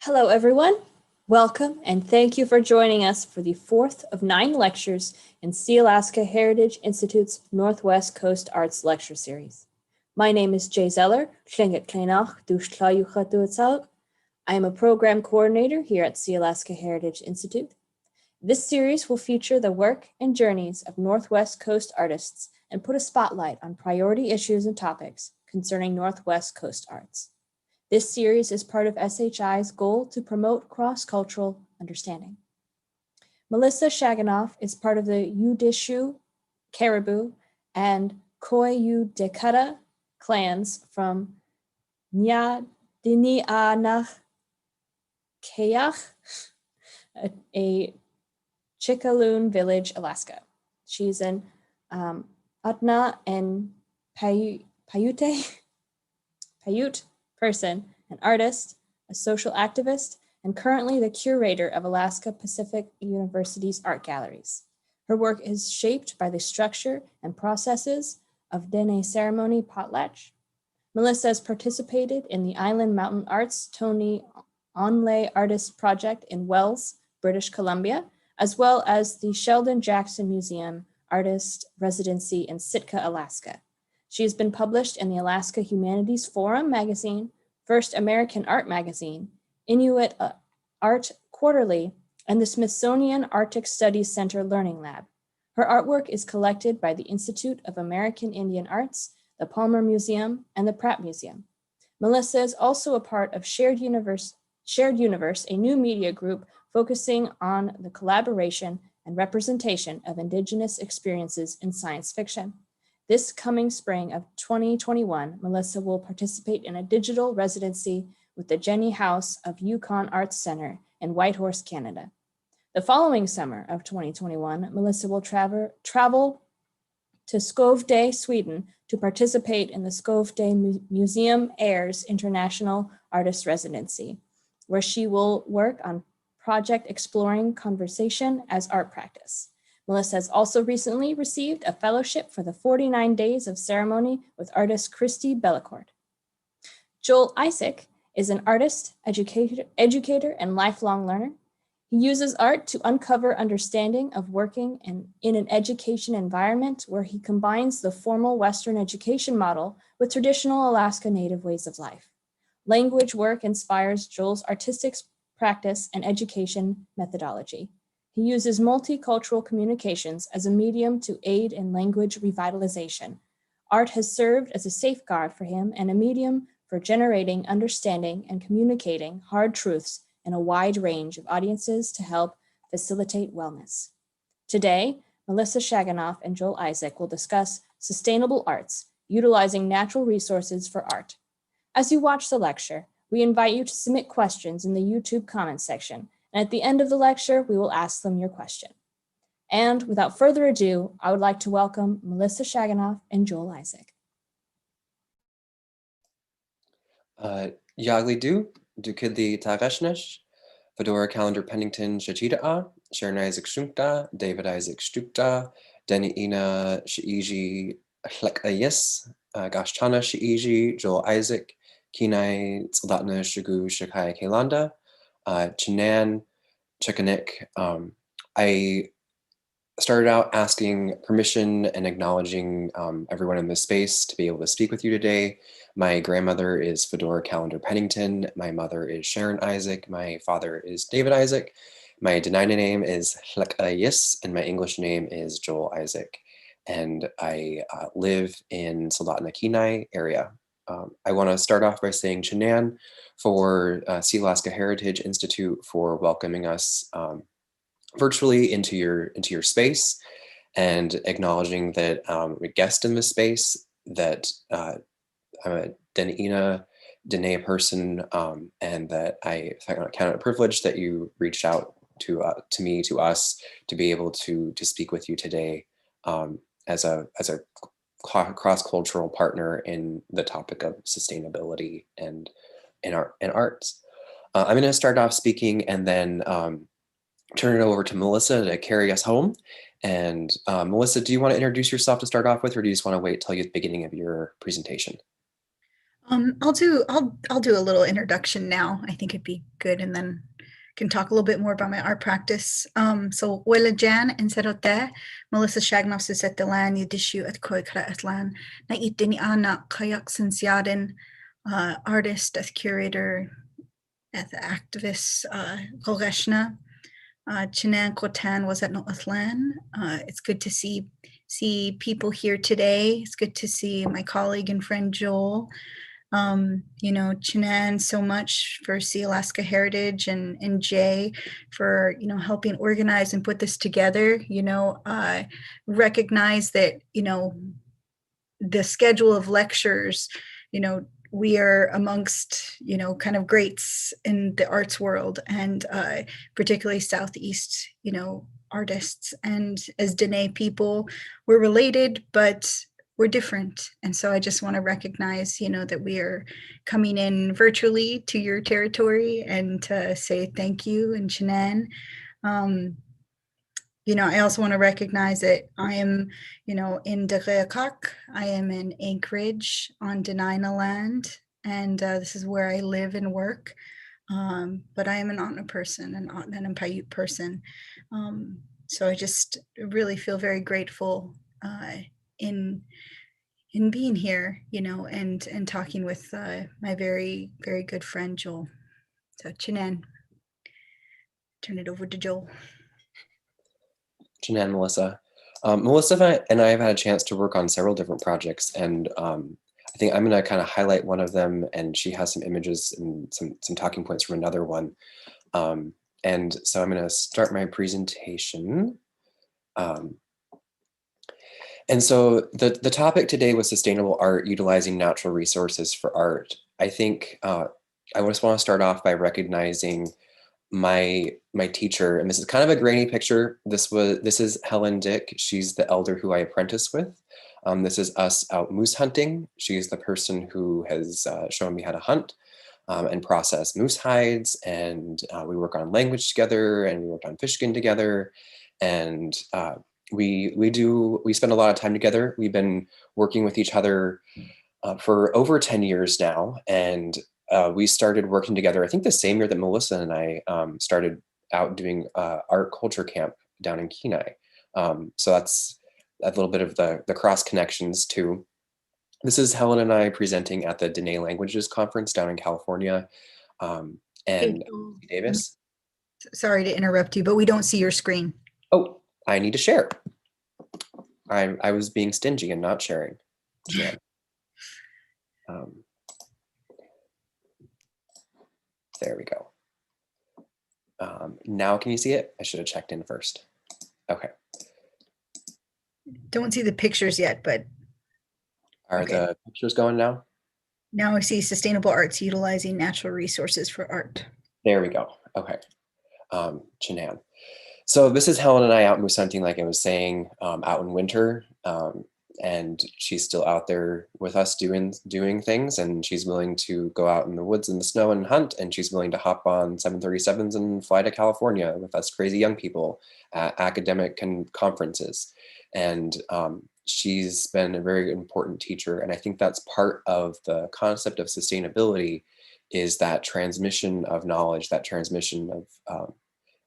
Hello, everyone. Welcome and thank you for joining us for the fourth of 9 lectures in Sealaska Heritage Institute's Northwest Coast Arts Lecture Series. My name is Jay Zeller. I am a program coordinator here at Sealaska Heritage Institute. This series will feature the work and journeys of Northwest Coast artists and put a spotlight on priority issues and topics concerning Northwest Coast arts. This series is part of SHI's goal to promote cross-cultural understanding. Melissa Shaginoff is part of the Udishu, Caribou, and Koyudekata clans from Nyadinianach Kayach, a Chickaloon village, Alaska. She's an Atna and Paiute person, an artist, a social activist, and currently the curator of Alaska Pacific University's art galleries. Her work is shaped by the structure and processes of Dene ceremony potlatch. Melissa has participated in the Island Mountain Arts Tony Onlay Artist Project in Wells, British Columbia, as well as the Sheldon Jackson Museum Artist Residency in Sitka, Alaska. She has been published in the Alaska Humanities Forum magazine, First American Art magazine, Inuit Art Quarterly, and the Smithsonian Arctic Studies Center Learning Lab. Her artwork is collected by the Institute of American Indian Arts, the Palmer Museum, and the Pratt Museum. Melissa is also a part of Shared Universe, a new media group focusing on the collaboration and representation of Indigenous experiences in science fiction. This coming spring of 2021, Melissa will participate in a digital residency with the Jenny House of Yukon Arts Center in Whitehorse, Canada. The following summer of 2021, Melissa will travel to Skövde, Sweden, to participate in the Skövde Museum Airs International Artist Residency, where she will work on project exploring conversation as art practice. Melissa has also recently received a fellowship for the 49 Days of Ceremony with artist Christy Bellecourt. Joel Isaak is an artist, educator, and lifelong learner. He uses art to uncover understanding of working in an education environment where he combines the formal Western education model with traditional Alaska Native ways of life. Language work inspires Joel's artistic practice and education methodology. He uses multicultural communications as a medium to aid in language revitalization. Art has served as a safeguard for him and a medium for generating understanding and communicating hard truths in a wide range of audiences to help facilitate wellness. Today, Melissa Shaginoff and Joel Isaak will discuss sustainable arts, utilizing natural resources for art. As you watch the lecture, we invite you to submit questions in the YouTube comments section, and at the end of the lecture, we will ask them your question. And without further ado, I would like to welcome Melissa Shaginoff and Joel Isaak. Yaglidu, Dukidli Taveshnesh, Fedora Calendar Pennington Shachita, Sharon Isaac Shunta, David Isaac Stukta, Deni Ina Shiiji Hlekayis, Gashchana Shiiji, Joel Isaac, Kinai Tsadatna Shigu Shakai Kailanda, Chinan Chikanik. I started out asking permission and acknowledging everyone in this space to be able to speak with you today. My grandmother is Fedora Calendar Pennington. My mother is Sharon Isaac. My father is David Isaac. My Dena'ina name is Hlekayis, and my English name is Joel Isaac. And I live in Soldotna Kenai area. I want to start off by saying Chinan for Sealaska Heritage Institute for welcoming us virtually into your space, and acknowledging that I'm a guest in this space, that I'm a Dene person, and that I count it a privilege that you reached out to me, to us, to be able to speak with you today as a cross-cultural partner in the topic of sustainability and in arts. I'm going to start off speaking and then turn it over to Melissa to carry us home. And Melissa, do you want to introduce yourself to start off with, or do you just want to wait till the beginning of your presentation? I'll do a little introduction now. I think it'd be good, and then can talk a little bit more about my art practice. So Wela Jan and Serote, Melissa Shaginoff Susetilan, Yidishu at Koi Kraatlan, Na Itini Ana Kayak Sinsiadin, artist, as curator, as activist, Kogeshna. Chinan Kotan was at Noatlan. It's good to see people here today. It's good to see my colleague and friend Joel. Chinan so much for Sealaska Heritage and Jay for, helping organize and put this together. Recognize that, the schedule of lectures, we are amongst, kind of greats in the arts world, and particularly Southeast, artists. And as Dene people, we're related, but we're different. And so I just want to recognize, that we are coming in virtually to your territory and to say thank you and Chinan. I also want to recognize that I am, in Dereakak. I am in Anchorage on Denina land, and this is where I live and work. But I am an Otna person, an Otna and Paiute person. So I just really feel very grateful in being here, and talking with my very, very good friend Joel. So Chinan, turn it over to Joel. Jeanette and Melissa. Melissa and I have had a chance to work on several different projects, and I think I'm going to kind of highlight one of them, and she has some images and some talking points from another one. And so I'm going to start my presentation. And so the topic today was sustainable art, utilizing natural resources for art. I think I just want to start off by recognizing my teacher, and this is kind of a grainy picture. This is Helen Dick. She's the elder who I apprenticed with. This is us out moose hunting. She's the person who has shown me how to hunt and process moose hides, and we work on language together, and we worked on fish skin together, and we spend a lot of time together. We've been working with each other for over 10 years now, and we started working together, I think the same year that Melissa and I started out doing art culture camp down in Kenai. So that's a little bit of the cross connections too. This is Helen and I presenting at the Dene Languages Conference down in California. And Hey, Davis. Sorry to interrupt you, but we don't see your screen. Oh, I need to share. I was being stingy and not sharing. Yeah. There we go. Now can you see it? I should have checked in first. Okay. Don't see the pictures yet, but. Are the pictures going now? Now I see sustainable arts utilizing natural resources for art. There we go. Okay. Chinan. So this is Helen and I out moose hunting, like I was saying, out in winter. And she's still out there with us doing things, and she's willing to go out in the woods in the snow and hunt, and she's willing to hop on 737s and fly to California with us crazy young people at academic conferences. And she's been a very important teacher, and I think that's part of the concept of sustainability, is that transmission of knowledge, that transmission of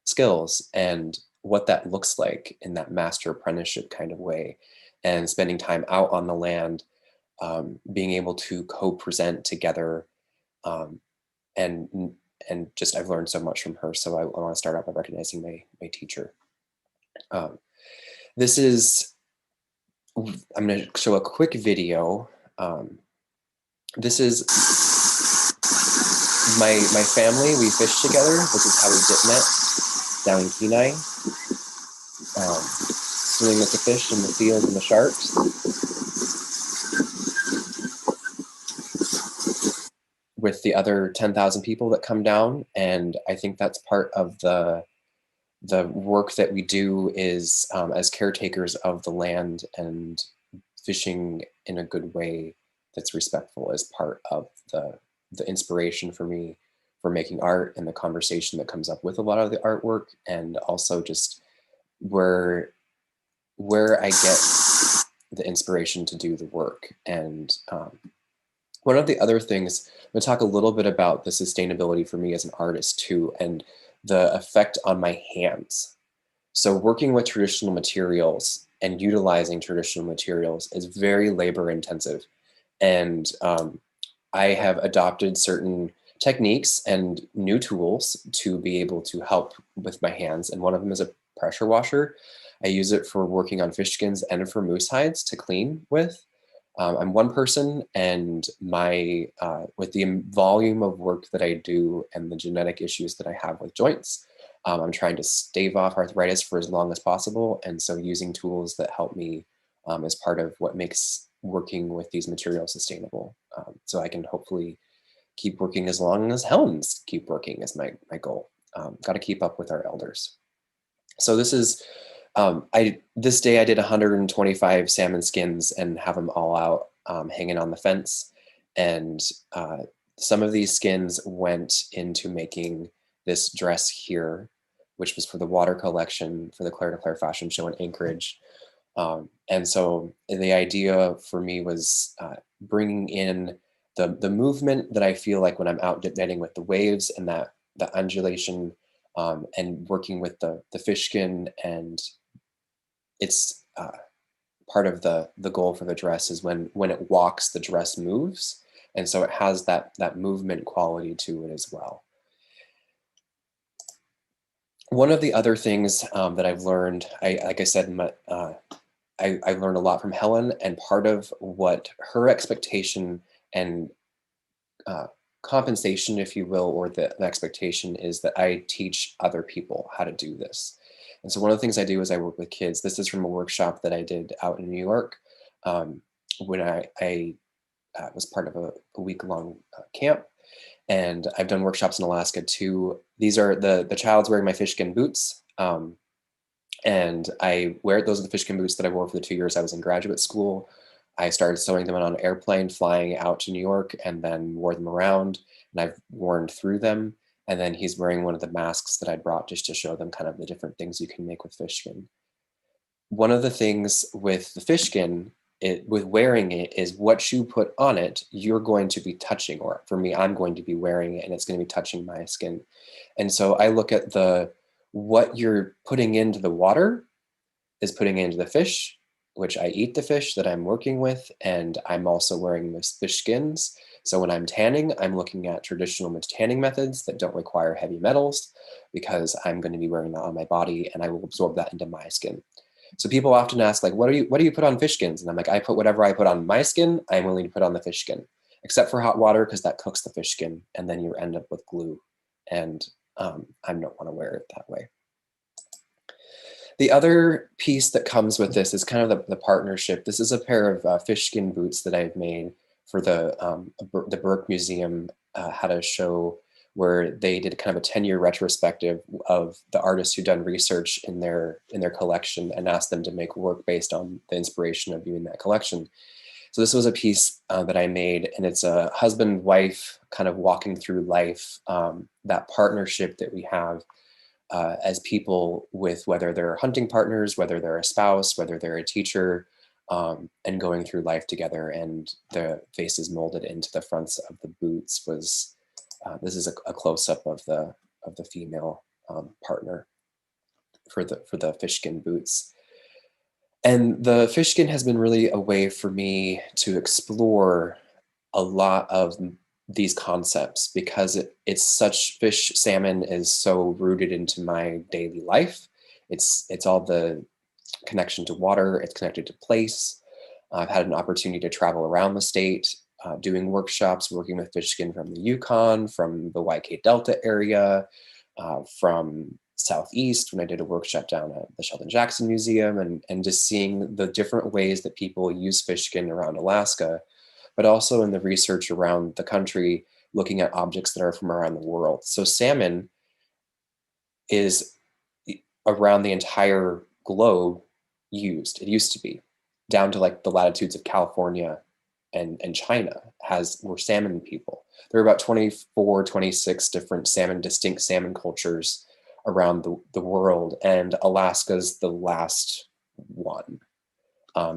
skills, and what that looks like in that master apprenticeship kind of way. And spending time out on the land, being able to co-present together, and just I've learned so much from her. So I want to start out by recognizing my teacher. This is, I'm going to show a quick video. This is my family. We fish together. This is how we met down in Kenai. Swimming with the fish and the seals and the sharks. With the other 10,000 people that come down. And I think that's part of the work that we do, is as caretakers of the land, and fishing in a good way that's respectful is part of the inspiration for me for making art, and the conversation that comes up with a lot of the artwork, and also just where I get the inspiration to do the work. And One of the other things, I'm going to talk a little bit about the sustainability for me as an artist too, and the effect on my hands. So working with traditional materials and utilizing traditional materials is very labor intensive. And I have adopted certain techniques and new tools to be able to help with my hands. And one of them is a pressure washer. I use it for working on fish skins and for moose hides to clean with. I'm one person, and my with the volume of work that I do and the genetic issues that I have with joints, I'm trying to stave off arthritis for as long as possible. And so using tools that help me is part of what makes working with these materials sustainable. So I can hopefully keep working as long as Helens keep working is my goal. Got to keep up with our elders. So this is, this day I did 125 salmon skins and have them all out hanging on the fence. And some of these skins went into making this dress here, which was for the water collection for the Claire to Claire fashion show in Anchorage. And so the idea for me was bringing in the movement that I feel like when I'm out knitting with the waves and that the undulation and working with the fish skin. And it's part of the goal for the dress is when it walks, the dress moves. And so it has that movement quality to it as well. One of the other things that I've learned, like I said, I learned a lot from Helen, and part of what her expectation and compensation, if you will, or the expectation is that I teach other people how to do this. And so one of the things I do is I work with kids. This is from a workshop that I did out in New York when I was part of a week-long camp. And I've done workshops in Alaska too. These are the child's wearing my fish skin boots. And those are the fish skin boots that I wore for the 2 years I was in graduate school. I started sewing them on an airplane flying out to New York and then wore them around, and I've worn through them. And then he's wearing one of the masks that I brought just to show them kind of the different things you can make with fish skin. One of the things with the fish skin, with wearing it, is what you put on it, you're going to be touching, or for me, I'm going to be wearing it and it's going to be touching my skin. And so I look at what you're putting into the water is putting into the fish, which I eat the fish that I'm working with, and I'm also wearing the fish skins. So when I'm tanning, I'm looking at traditional tanning methods that don't require heavy metals, because I'm going to be wearing that on my body and I will absorb that into my skin. So people often ask, like, what do you put on fish skins? And I'm like, I put whatever I put on my skin, I'm willing to put on the fish skin, except for hot water, because that cooks the fish skin and then you end up with glue. And I don't want to wear it that way. The other piece that comes with this is kind of the partnership. This is a pair of fish skin boots that I've made for the Burke Museum, had a show where they did kind of a 10-year retrospective of the artists who'd done research in their collection and asked them to make work based on the inspiration of viewing that collection. So this was a piece that I made, and it's a husband-wife kind of walking through life, that partnership that we have as people, with whether they're hunting partners, whether they're a spouse, whether they're a teacher, and going through life together. And the faces molded into the fronts of the boots was, this is a close-up of the female partner for the fish skin boots. And the fish skin has been really a way for me to explore a lot of these concepts, because salmon is so rooted into my daily life. It's all the connection to water, it's connected to place. I've had an opportunity to travel around the state, doing workshops, working with fish skin from the Yukon, from the YK Delta area, from Southeast, when I did a workshop down at the Sheldon Jackson Museum, and just seeing the different ways that people use fish skin around Alaska, but also in the research around the country, looking at objects that are from around the world. So salmon is around the entire globe used. It used to be down to like the latitudes of California and China were salmon people. There are about 24, 26 different distinct salmon cultures around the world, and Alaska's the last one.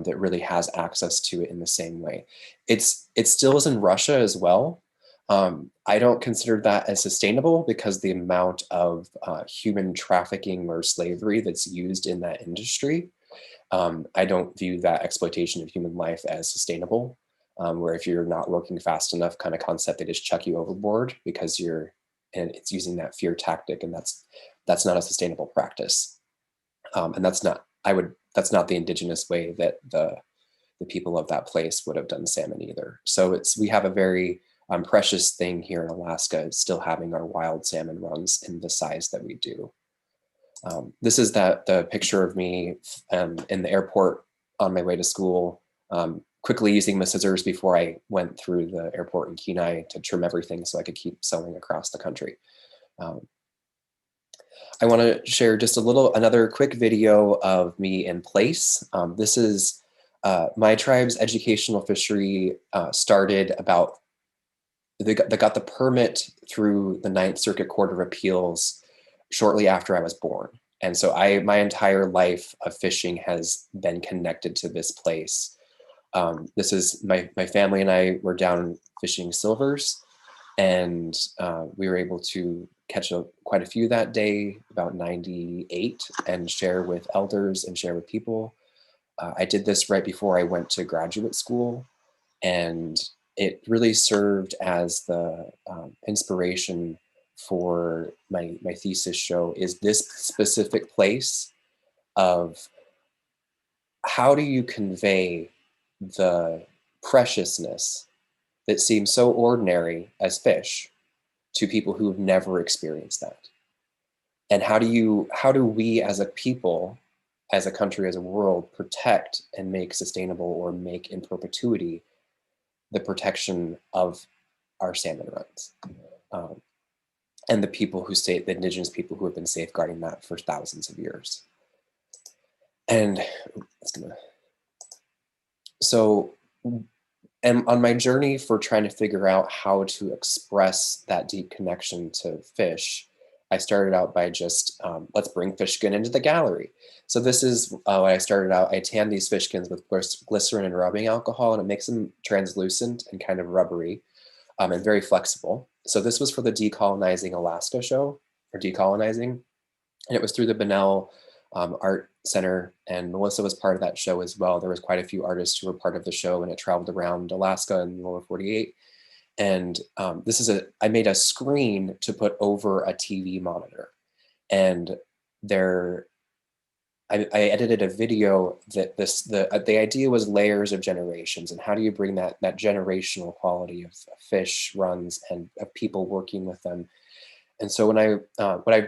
that really has access to it in the same way. It still is in Russia as well. I don't consider that as sustainable because the amount of human trafficking or slavery that's used in that industry, I don't view that exploitation of human life as sustainable, where if you're not working fast enough kind of concept, they just chuck you overboard because and it's using that fear tactic, and that's not a sustainable practice. And that's not the indigenous way that the people of that place would have done salmon either. So we have a very precious thing here in Alaska, still having our wild salmon runs in the size that we do. This is the picture of me in the airport on my way to school, quickly using the scissors before I went through the airport in Kenai to trim everything so I could keep sewing across the country. I want to share just another quick video of me in place. This is my tribe's educational fishery started about, they got the permit through the Ninth Circuit Court of Appeals shortly after I was born. And so my entire life of fishing has been connected to this place. This is my family and I were down fishing silvers, and we were able to catch quite a few that day, about 98, and share with elders and share with people. I did this right before I went to graduate school, and it really served as the inspiration for my thesis show, is this specific place of how do you convey the preciousness that seems so ordinary as fish to people who have never experienced that? And how do we as a people, as a country, as a world, protect and make sustainable or make in perpetuity the protection of our salmon runs, and the people the indigenous people who have been safeguarding that for thousands of years. And and on my journey for trying to figure out how to express that deep connection to fish, I started out by just, let's bring fish skin into the gallery. So this is when I started out. I tanned these fish skins with glycerin and rubbing alcohol, and it makes them translucent and kind of rubbery, and very flexible. So this was for the Decolonizing Alaska show, or Decolonizing, and it was through the Bunnell Art Center, and Melissa was part of that show as well. There was quite a few artists who were part of the show, and it traveled around Alaska and the lower 48. And I made a screen to put over a TV monitor, and I edited a video that the idea was layers of generations, and how do you bring that generational quality of fish runs and of people working with them. And so what I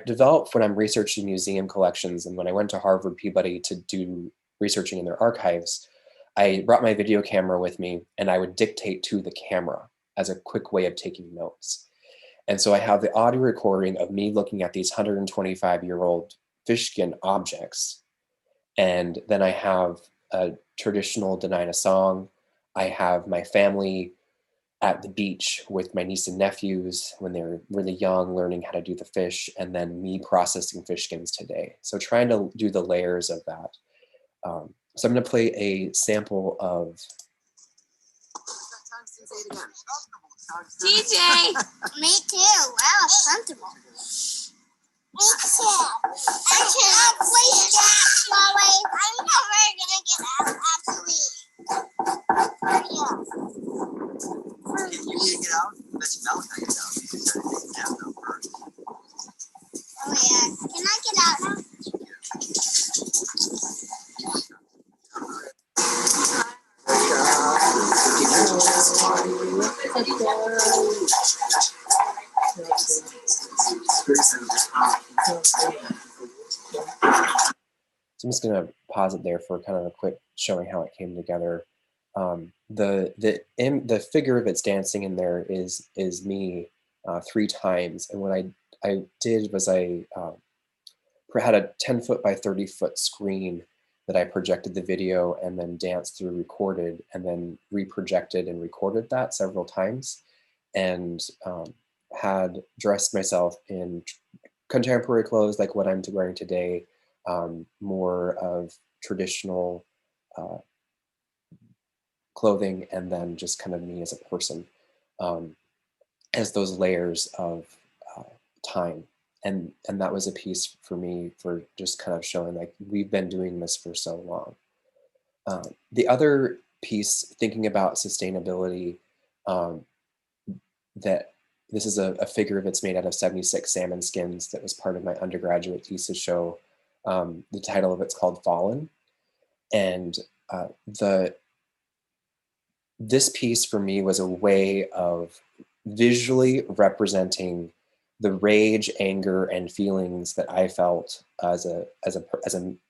developed when I'm researching museum collections, and when I went to Harvard Peabody to do researching in their archives, I brought my video camera with me, and I would dictate to the camera as a quick way of taking notes. And so I have the audio recording of me looking at these 125-year-old fish skin objects. And then I have a traditional Dena'ina song. I have my family at the beach with my niece and nephews when they were really young, learning how to do the fish, and then me processing fish skins today. So trying to do the layers of that. So I'm going to play a sample of. DJ! Me too. Wow, comfortable. Me too. I can't please that, Molly. I'm never gonna get out, actually. Yeah. You can't get out? Let's melt how you get out. You just gotta take it down first. Oh yeah. Can I get out now? So I'm just going to pause it there for kind of a quick showing how it came together. The figure that's dancing in there is me 3 times, and what I did was I had a 10-foot by 30-foot screen that I projected the video and then danced through, recorded, and then reprojected and recorded that several times, and had dressed myself in contemporary clothes like what I'm wearing today, more of traditional clothing, and then just kind of me as a person, as those layers of time. And that was a piece for me for just kind of showing like we've been doing this for so long. The other piece, thinking about sustainability, that this is a figure that's made out of 76 salmon skins that was part of my undergraduate thesis show. The title of it's called Fallen. And this piece for me was a way of visually representing the rage, anger, and feelings that I felt as a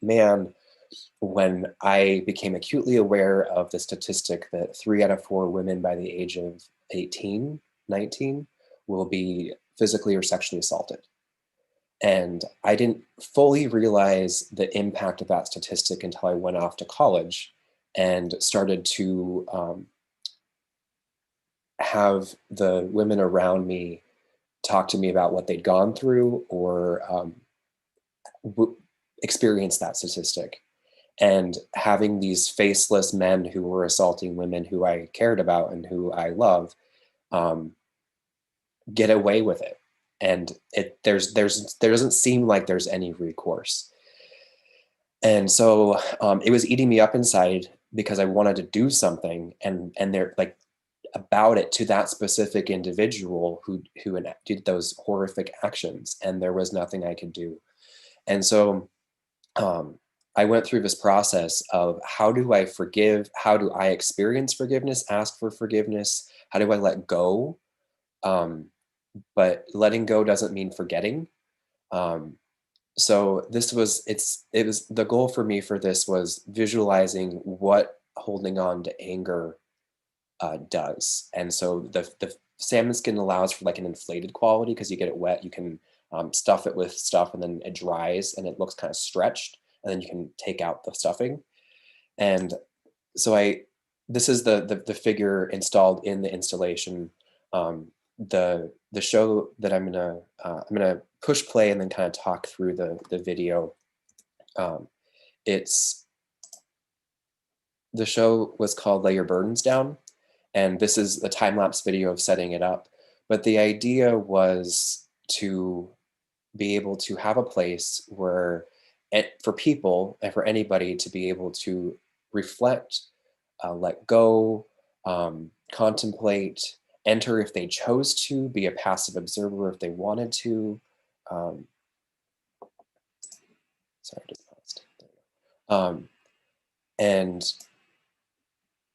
man when I became acutely aware of the statistic that 3 out of 4 women by the age of 18, 19 will be physically or sexually assaulted. And I didn't fully realize the impact of that statistic until I went off to college and started to have the women around me talk to me about what they'd gone through or experience that statistic. And having these faceless men who were assaulting women who I cared about and who I love get away with it. And there doesn't seem like there's any recourse. And so it was eating me up inside because I wanted to do something, and they're like about it to that specific individual who did those horrific actions, and there was nothing I could do. And so I went through this process of how do I forgive? How do I experience forgiveness, ask for forgiveness? How do I let go? But letting go doesn't mean forgetting. So it was the goal for me for this was visualizing what holding on to anger does. And so the salmon skin allows for like an inflated quality because you get it wet, you can stuff it with stuff and then it dries and it looks kind of stretched, and then you can take out the stuffing. And so this is the figure installed in the installation. The show that I'm gonna push play and then kind of talk through the video. The show was called Lay Your Burdens Down, and this is a time-lapse video of setting it up. But the idea was to be able to have a place where for people and for anybody to be able to reflect, let go, contemplate, enter if they chose to, be a passive observer if they wanted to. Sorry, I just paused. And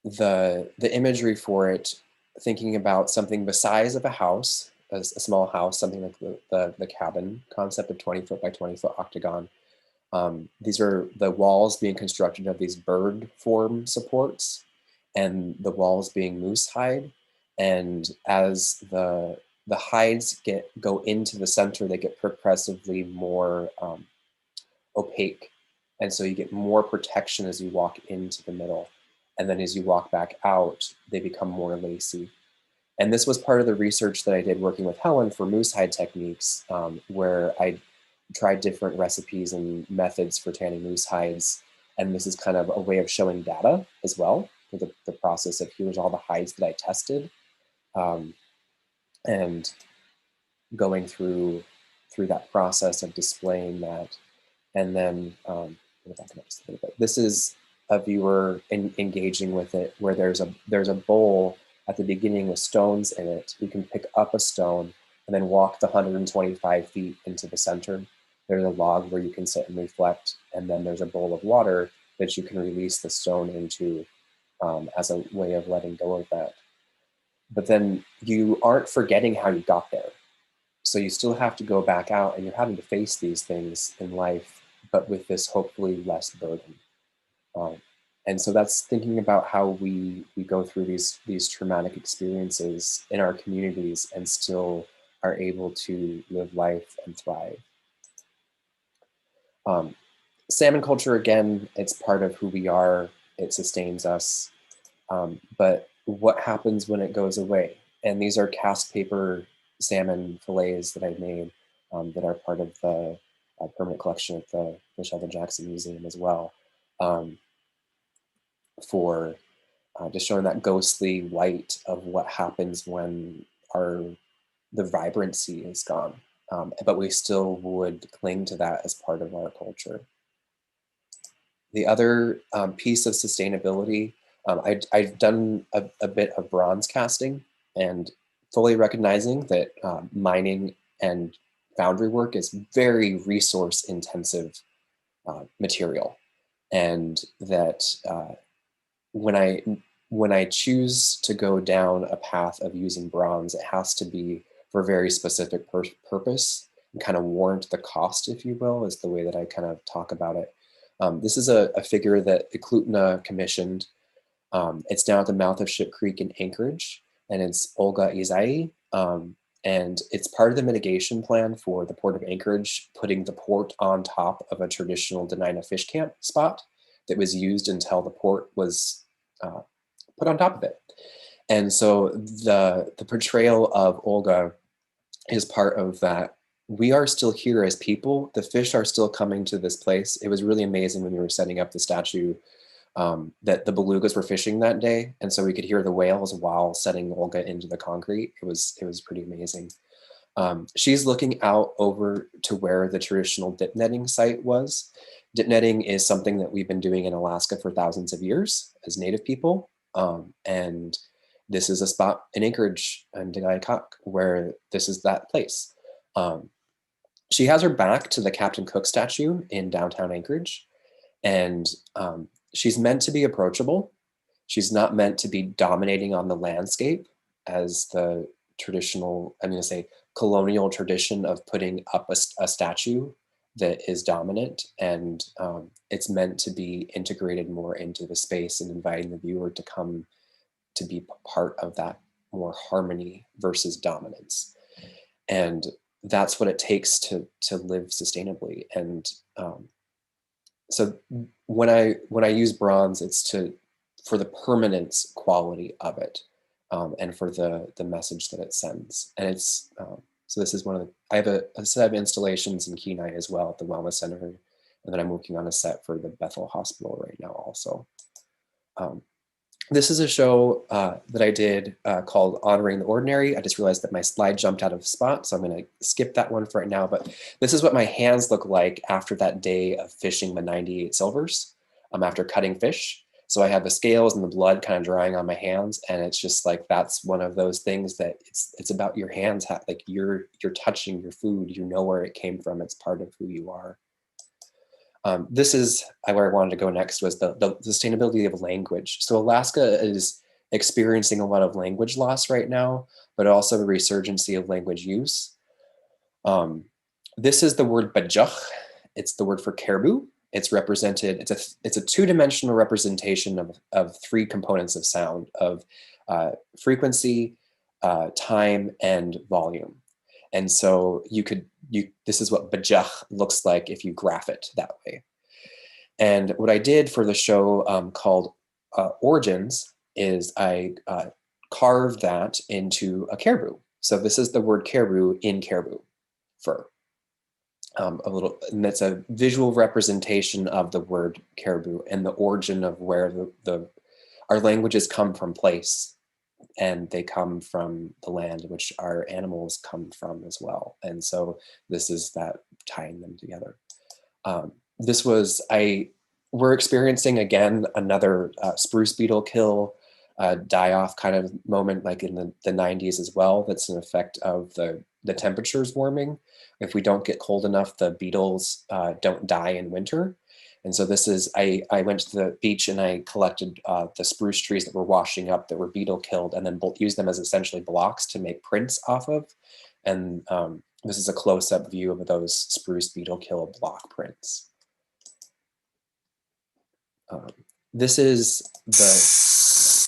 the imagery for it, thinking about something the size of a house, a small house, something like the cabin concept of 20 foot by 20 foot octagon. These are the walls being constructed of these bird form supports, and the walls being moose hide. And as the hides go into the center, they get progressively more opaque. And so you get more protection as you walk into the middle. And then as you walk back out, they become more lacy. And this was part of the research that I did working with Helen for moose hide techniques, where I tried different recipes and methods for tanning moose hides. And this is kind of a way of showing data as well for the process of here's all the hides that I tested, and going through that process of displaying that. And then this is a viewer engaging with it, where there's a bowl at the beginning with stones in it. You can pick up a stone and then walk the 125 feet into the center. There's a log where you can sit and reflect, and then there's a bowl of water that you can release the stone into as a way of letting go of that. But then you aren't forgetting how you got there. So you still have to go back out, and you're having to face these things in life, but with this hopefully less burden. And so that's thinking about how we go through these traumatic experiences in our communities and still are able to live life and thrive. Salmon culture, again, it's part of who we are. It sustains us. But what happens when it goes away? And these are cast paper salmon fillets that I made that are part of the permanent collection at the Sheldon Jackson Museum as well. For just showing that ghostly white of what happens when the vibrancy is gone. But we still would cling to that as part of our culture. The other piece of sustainability, I've done a bit of bronze casting, and fully recognizing that mining and foundry work is very resource intensive material, and that when I choose to go down a path of using bronze, it has to be for a very specific purpose and kind of warrant the cost, if you will, is the way that I kind of talk about it. This is a figure that Eklutna commissioned. It's down at the mouth of Ship Creek in Anchorage, and it's Olga Izai. And it's part of the mitigation plan for the Port of Anchorage, putting the port on top of a traditional Dena'ina fish camp spot that was used until the port was put on top of it. And so the portrayal of Olga is part of that. We are still here as people. The fish are still coming to this place. It was really amazing when we were setting up the statue that the belugas were fishing that day. And so we could hear the whales while setting Olga into the concrete. It was pretty amazing. She's looking out over to where the traditional dip netting site was. Dip netting is something that we've been doing in Alaska for thousands of years as Native people. And this is a spot in Anchorage and Isaak where this is that place. She has her back to the Captain Cook statue in downtown Anchorage, and she's meant to be approachable. She's not meant to be dominating on the landscape as the traditional, I'm going to say, colonial tradition of putting up a statue that is dominant, and it's meant to be integrated more into the space and inviting the viewer to come to be part of that more harmony versus dominance. And that's what it takes to live sustainably. And so when I use bronze, it's for the permanence quality of it, and for the message that it sends. And it's so this is one of the, I have a set of installations in Kenai as well at the Wellness Center, and then I'm working on a set for the Bethel Hospital right now also. This is a show that I did called Honoring the Ordinary. I just realized that my slide jumped out of spot, so I'm going to skip that one for right now. But this is what my hands look like after that day of fishing the 98 silvers, after cutting fish. So I have the scales and the blood kind of drying on my hands, and it's just like, that's one of those things that it's about your hands. Like you're touching your food, you know where it came from. It's part of who you are. This is where I wanted to go next, was the sustainability of language. So Alaska is experiencing a lot of language loss right now, but also the resurgency of language use. This is the word bajuk. It's the word for caribou. It's represented, it's a two-dimensional representation of three components of sound, of frequency, time, and volume. And so this is what bajuk looks like if you graph it that way. And what I did for the show called Origins is I carved that into a caribou. So this is the word caribou in caribou fur. And that's a visual representation of the word caribou and the origin of where our languages come from place, and they come from the land in which our animals come from as well. And so this is that tying them together. We're experiencing again another spruce beetle kill, die off kind of moment, like in the 90s as well. That's an effect of the temperatures warming. If we don't get cold enough, the beetles don't die in winter. And so this is, I went to the beach and I collected the spruce trees that were washing up that were beetle killed, and then used them as essentially blocks to make prints off of. And this is a close-up view of those spruce beetle kill block prints. This is the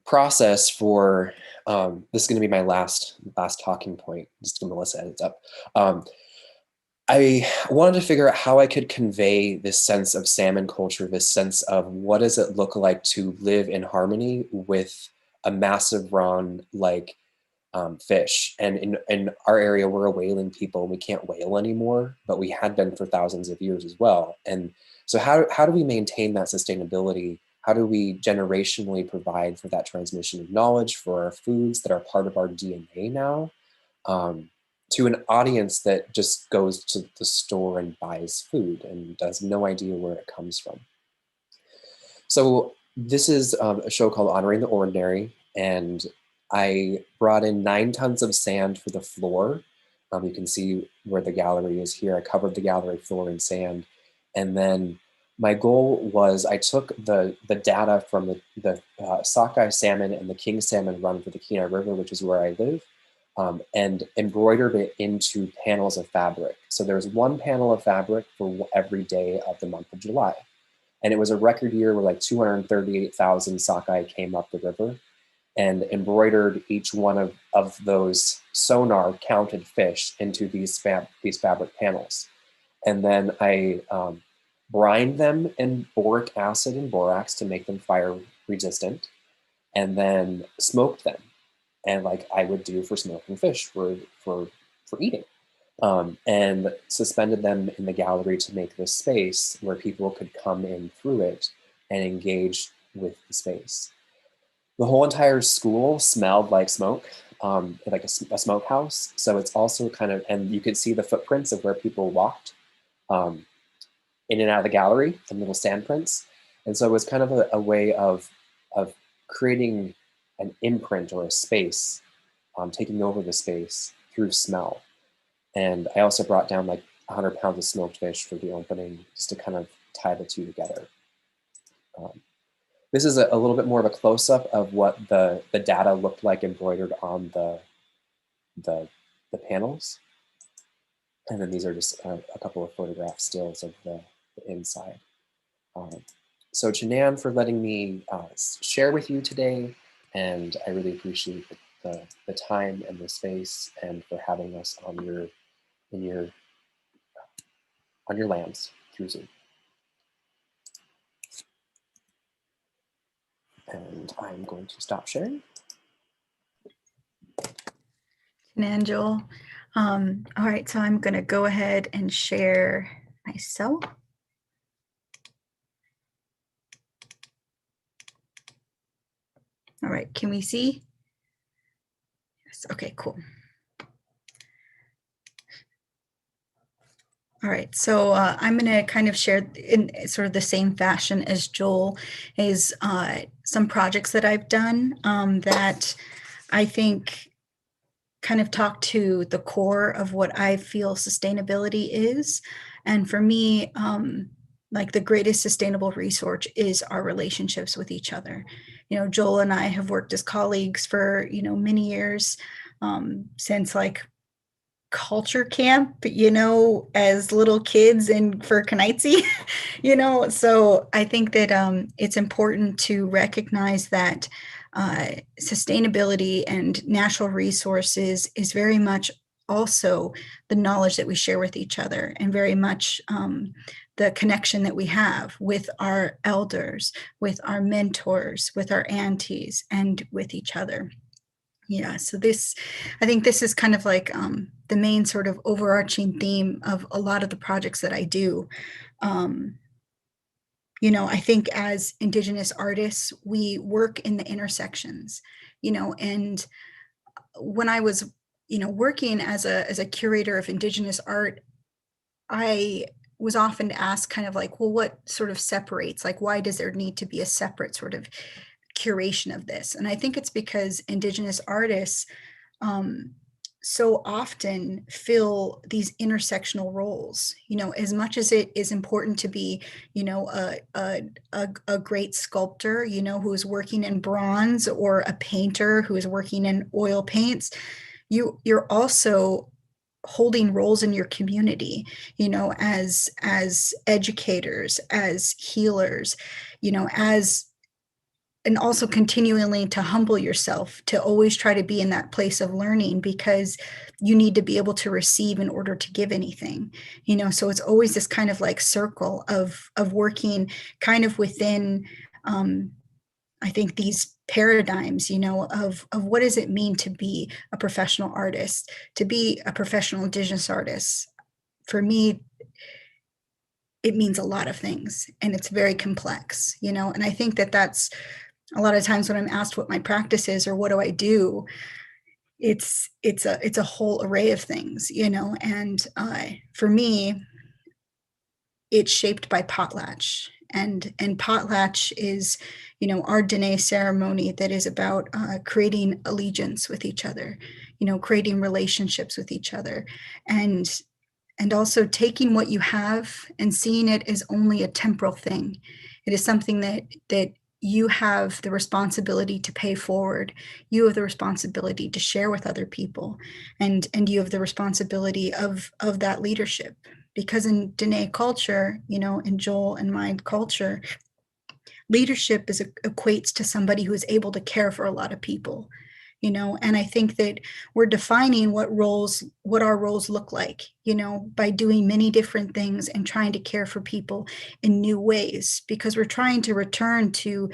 process for, this is going to be my last talking point, just to Melissa edits up. I wanted to figure out how I could convey this sense of salmon culture, this sense of what does it look like to live in harmony with a massive Ron like fish. And in our area, we're a whaling people. We can't whale anymore, but we had been for thousands of years as well. And so how do we maintain that sustainability? how do we generationally provide for that transmission of knowledge for our foods that are part of our DNA now, to an audience that just goes to the store and buys food and has no idea where it comes from. So this is a show called Honoring the Ordinary, and I brought in 9 tons of sand for the floor. You can see where the gallery is here. I covered the gallery floor in sand. And then my goal was I took the data from the sockeye salmon and the king salmon run for the Kenai River, which is where I live, and embroidered it into panels of fabric. So there's 1 panel of fabric for every day of the month of July. And it was a record year where like 238,000 sockeye came up the river, and embroidered each one of those sonar counted fish into these fabric panels. And then I brined them in boric acid and borax to make them fire resistant, and then smoked them. And like I would do for smoking fish for eating. And suspended them in the gallery to make this space where people could come in through it and engage with the space. The whole entire school smelled like smoke, like a smokehouse. So it's also kind of, and you could see the footprints of where people walked in and out of the gallery, the little sand prints. And so it was kind of a way of creating an imprint or a space, taking over the space through smell. And I also brought down like 100 pounds of smoked fish for the opening, just to kind of tie the two together. This is a little bit more of a close-up of what the data looked like embroidered on the panels. And then these are just a couple of photograph stills of the inside. So Janan, for letting me share with you today, and I really appreciate the time and the space, and for having us on your lands through Zoom. And I'm going to stop sharing. And Joel. All right, so I'm going to go ahead and share myself. All right, can we see? Yes, okay, cool. All right, so I'm going to kind of share in sort of the same fashion as Joel is some projects that I've done that I think kind of talk to the core of what I feel sustainability is. And for me, like the greatest sustainable resource is our relationships with each other. You know, Joel and I have worked as colleagues for, you know, many years, since like culture camp, you know, as little kids and for Knightsy, you know, so I think that it's important to recognize that sustainability and natural resources is very much also the knowledge that we share with each other, and very much the connection that we have with our elders, with our mentors, with our aunties, and with each other. Yeah, so I think this is kind of like the main sort of overarching theme of a lot of the projects that I do. You know, I think as Indigenous artists, we work in the intersections, you know, and when I was, you know, working as a curator of Indigenous art, I was often asked kind of like, well, what sort of separates, like, why does there need to be a separate sort of curation of this? And I think it's because Indigenous artists so often fill these intersectional roles. You know, as much as it is important to be, you know, a great sculptor, you know, who is working in bronze, or a painter who is working in oil paints, you're also holding roles in your community, you know, as educators, as healers, you know, and also continually to humble yourself, to always try to be in that place of learning, because you need to be able to receive in order to give anything, you know. So it's always this kind of like circle of working kind of within, I think, these paradigms, you know, of what does it mean to be a professional artist, to be a professional Indigenous artist. For me, it means a lot of things, and it's very complex, you know. And I think that that's a lot of times when I'm asked what my practice is or what do I do, it's a whole array of things, you know. And for me, it's shaped by potlatch, and potlatch is, you know, our Dene ceremony that is about creating allegiance with each other, you know, creating relationships with each other, and also taking what you have and seeing it as only a temporal thing. It is something that you have the responsibility to pay forward. You have the responsibility to share with other people, and you have the responsibility of that leadership. Because in Dene culture, you know, in Joel and my culture, leadership equates to somebody who is able to care for a lot of people, you know. And I think that we're defining what our roles look like, you know, by doing many different things and trying to care for people in new ways, because we're trying to return to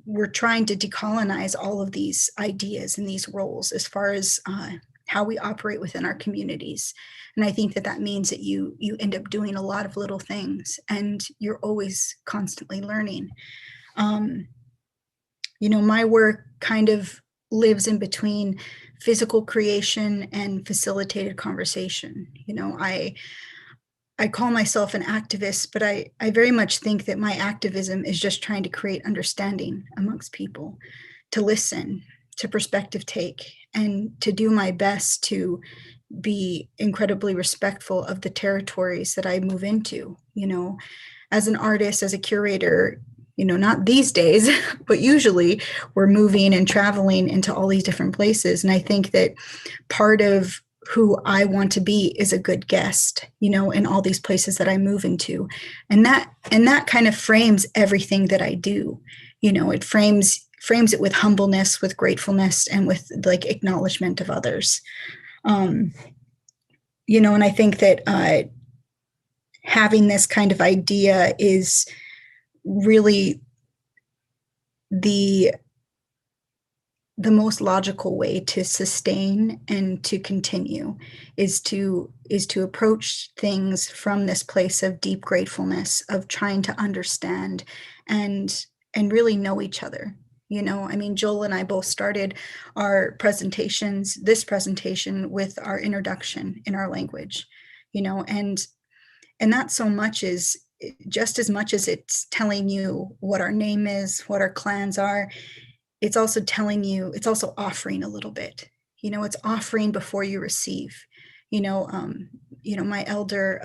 we're trying to decolonize all of these ideas and these roles as far as how we operate within our communities. And I think that means that you end up doing a lot of little things, and you're always constantly learning. You know, my work kind of lives in between physical creation and facilitated conversation. You know, I call myself an activist, but I very much think that my activism is just trying to create understanding amongst people, to listen, to perspective take, and to do my best to be incredibly respectful of the territories that I move into. You know, as an artist, as a curator, you know, not these days, but usually we're moving and traveling into all these different places. And I think that part of who I want to be is a good guest, you know, in all these places that I move into. And that kind of frames everything that I do. You know, it frames it with humbleness, with gratefulness, and with like acknowledgement of others. You know, and I think that having this kind of idea is really the most logical way to sustain and to continue, is to approach things from this place of deep gratefulness, of trying to understand and really know each other. You know, I mean, Joel and I both started our this presentation with our introduction in our language, you know, and that so much is just as much as it's telling you what our name is, what our clans are, it's also telling you, it's also offering a little bit, you know, it's offering before you receive, you know. My elder,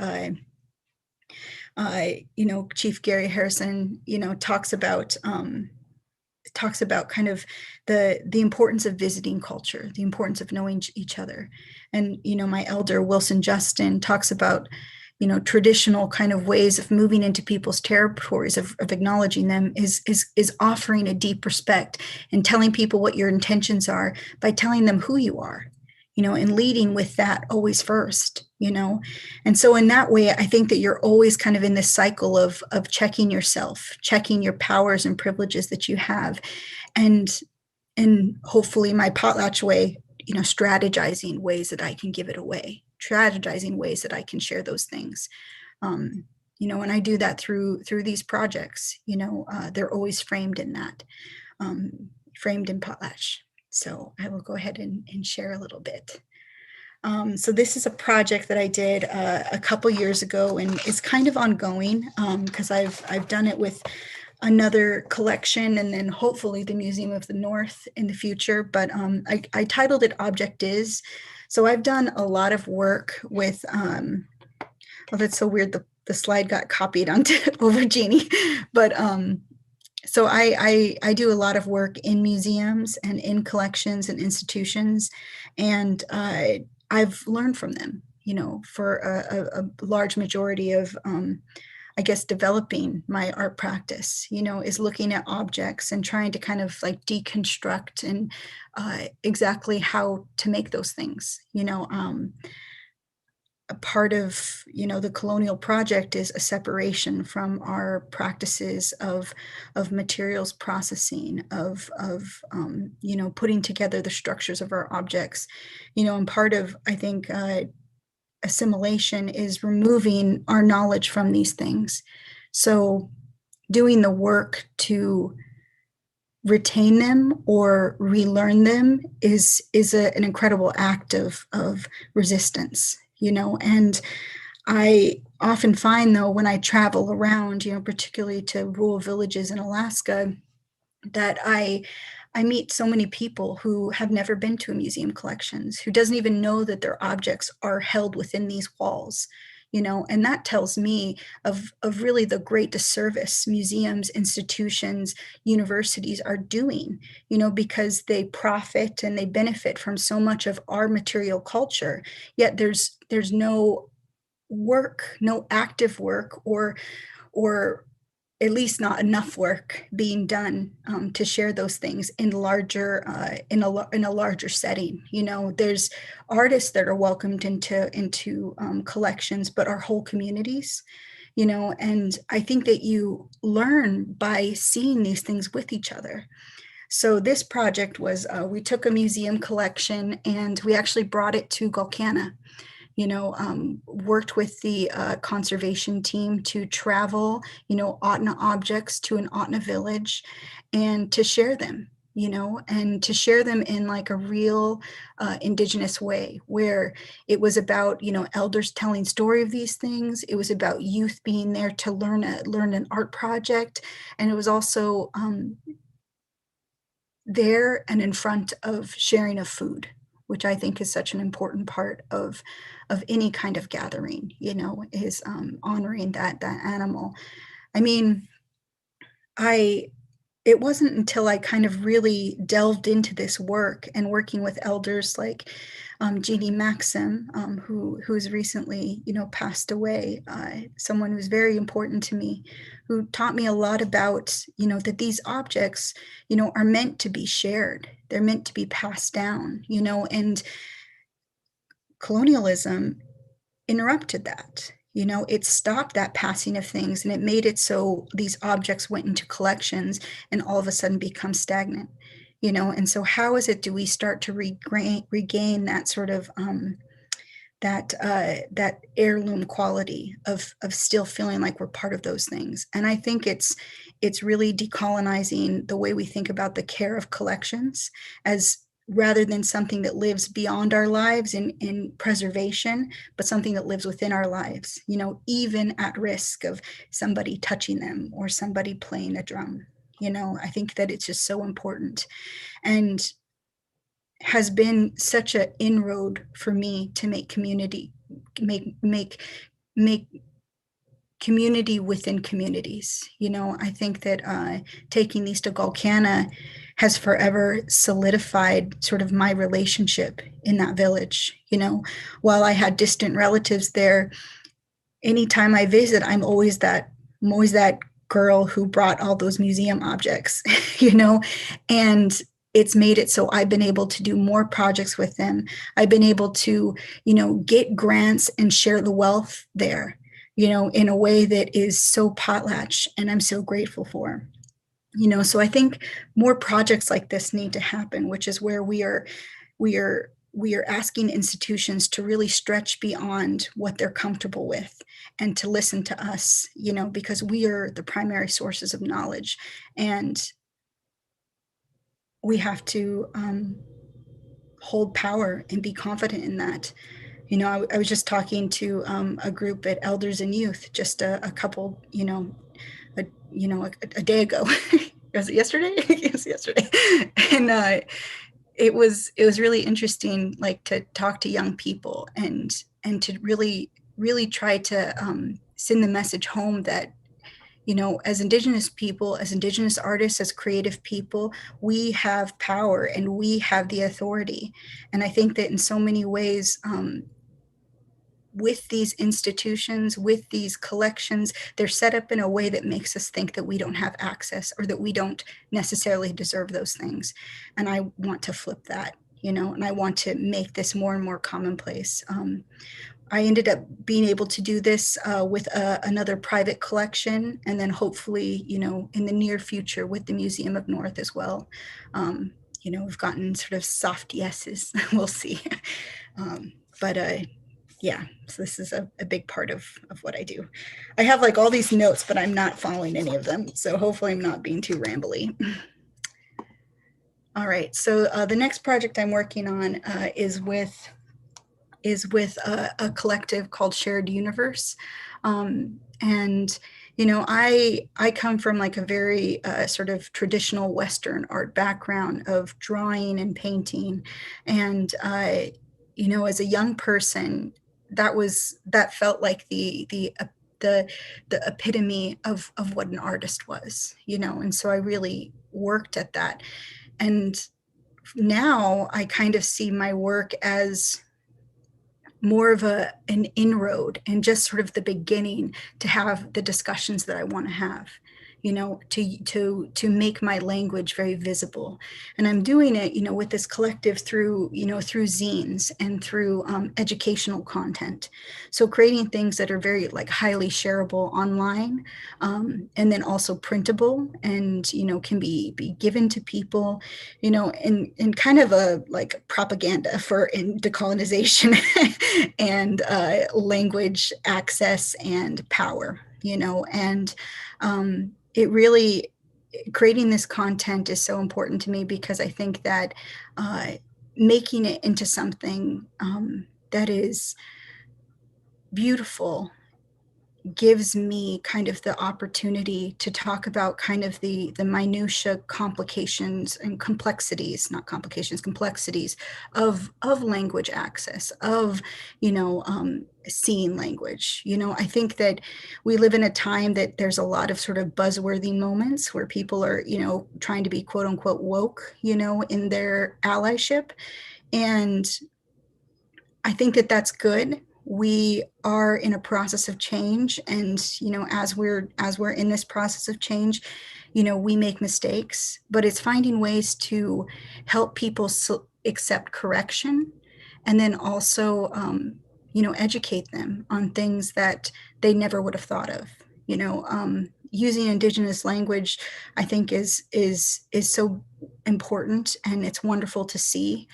you know, Chief Gary Harrison, you know, talks about kind of the importance of visiting culture, the importance of knowing each other. And, you know, my elder Wilson Justin talks about, you know, traditional kind of ways of moving into people's territories, of acknowledging them, is offering a deep respect and telling people what your intentions are by telling them who you are, you know, and leading with that always first, you know. And so in that way, I think that you're always kind of in this cycle of checking yourself, checking your powers and privileges that you have, and hopefully my potlatch way, you know, strategizing ways that I can give it away, strategizing ways that I can share those things. You know, and I do that through these projects, you know. They're always framed in that, framed in potlatch. So I will go ahead and share a little bit. So this is a project that I did a couple years ago, and it's kind of ongoing because I've done it with another collection, and then hopefully the Museum of the North in the future. But I titled it Object Is. So I've done a lot of work with, oh, that's so weird. The slide got copied onto over Jeannie, but so I do a lot of work in museums and in collections and institutions, and I've learned from them, you know, for a large majority of, I guess, developing my art practice, you know, is looking at objects and trying to kind of like deconstruct and exactly how to make those things, you know. A part of, you know, the colonial project is a separation from our practices of materials processing, of you know, putting together the structures of our objects, you know. And part of, I think, assimilation is removing our knowledge from these things. So doing the work to retain them or relearn them is an incredible act of resistance, and I often find, though, when I travel around, particularly to rural villages in Alaska, that I meet so many people who have never been to a museum collections, who doesn't even know that their objects are held within these walls, and that tells me of really the great disservice museums, institutions, universities are doing, because they profit and they benefit from so much of our material culture, yet there's no work, no active work, or at least not enough work being done to share those things in larger in a larger setting. There's artists that are welcomed into collections, but our whole communities, and I think that you learn by seeing these things with each other. So this project was, we took a museum collection and we actually brought it to Golconda, worked with the conservation team to travel, Ahtna objects to an Ahtna village and to share them, and to share them in like a real indigenous way, where it was about, elders telling story of these things. It was about youth being there to learn an art project. And it was also there and in front of sharing of food, which I think is such an important part of any kind of gathering, is honoring that animal. I mean, it wasn't until I kind of really delved into this work and working with elders like Jeannie Maxim, who's recently, passed away, someone who's very important to me, who taught me a lot about, that these objects, are meant to be shared. They're meant to be passed down, and colonialism interrupted that. It stopped that passing of things, and it made it so these objects went into collections and all of a sudden become stagnant. And so how is it do we start to regain that sort of that heirloom quality of still feeling like we're part of those things? And I think it's really decolonizing the way we think about the care of collections, as rather than something that lives beyond our lives in preservation, but something that lives within our lives, even at risk of somebody touching them or somebody playing a drum. I think that it's just so important, and has been such an inroad for me to make community, make community within communities. I think that taking these to Golconda has forever solidified sort of my relationship in that village. While I had distant relatives there, anytime I visit, I'm always that girl who brought all those museum objects, and it's made it so I've been able to do more projects with them. I've been able to, get grants and share the wealth there, in a way that is so potlatch, and I'm so grateful for. So I think more projects like this need to happen, which is where we are asking institutions to really stretch beyond what they're comfortable with and to listen to us, because we are the primary sources of knowledge, and we have to hold power and be confident in that. I was just talking to a group at Elders and Youth just a couple, a day ago. Was it yesterday? Yes, yesterday. And it was really interesting, like, to talk to young people and to really try to send the message home that, as Indigenous people, as Indigenous artists, as creative people, we have power and we have the authority. And I think that in so many ways, with these institutions, with these collections, they're set up in a way that makes us think that we don't have access or that we don't necessarily deserve those things. And I want to flip that, and I want to make this more and more commonplace. I ended up being able to do this with another private collection, and then hopefully, in the near future with the Museum of North as well. We've gotten sort of soft yeses. We'll see. But yeah, so this is a big part of what I do. I have like all these notes, but I'm not following any of them. So hopefully I'm not being too rambly. All right, so the next project I'm working on is with a collective called Shared Universe. And, you know, I come from like a very sort of traditional Western art background of drawing and painting. And, you know, as a young person, that felt like the epitome of what an artist was, you know, and so I really worked at that. And now I kind of see my work as more of an inroad and just sort of the beginning to have the discussions that I want to have, you know, to make my language very visible. And I'm doing it, you know, with this collective through, you know, through zines and through educational content. So creating things that are very like highly shareable online, and then also printable and, you know, can be given to people, you know, in kind of a like propaganda for in decolonization and language access and power, you know, and it really, creating this content is so important to me because I think that making it into something that is beautiful gives me kind of the opportunity to talk about kind of the minutia complications and complexities, not complications, complexities of language access, of, you know, seeing language. You know, I think that we live in a time that there's a lot of sort of buzzworthy moments where people are, you know, trying to be quote unquote woke, you know, in their allyship. And I think that that's good. We are in a process of change, and you know, as we're in this process of change, you know, we make mistakes, but it's finding ways to help people accept correction, and then also, you know, educate them on things that they never would have thought of. You know, using Indigenous language, I think is so important, and it's wonderful to see.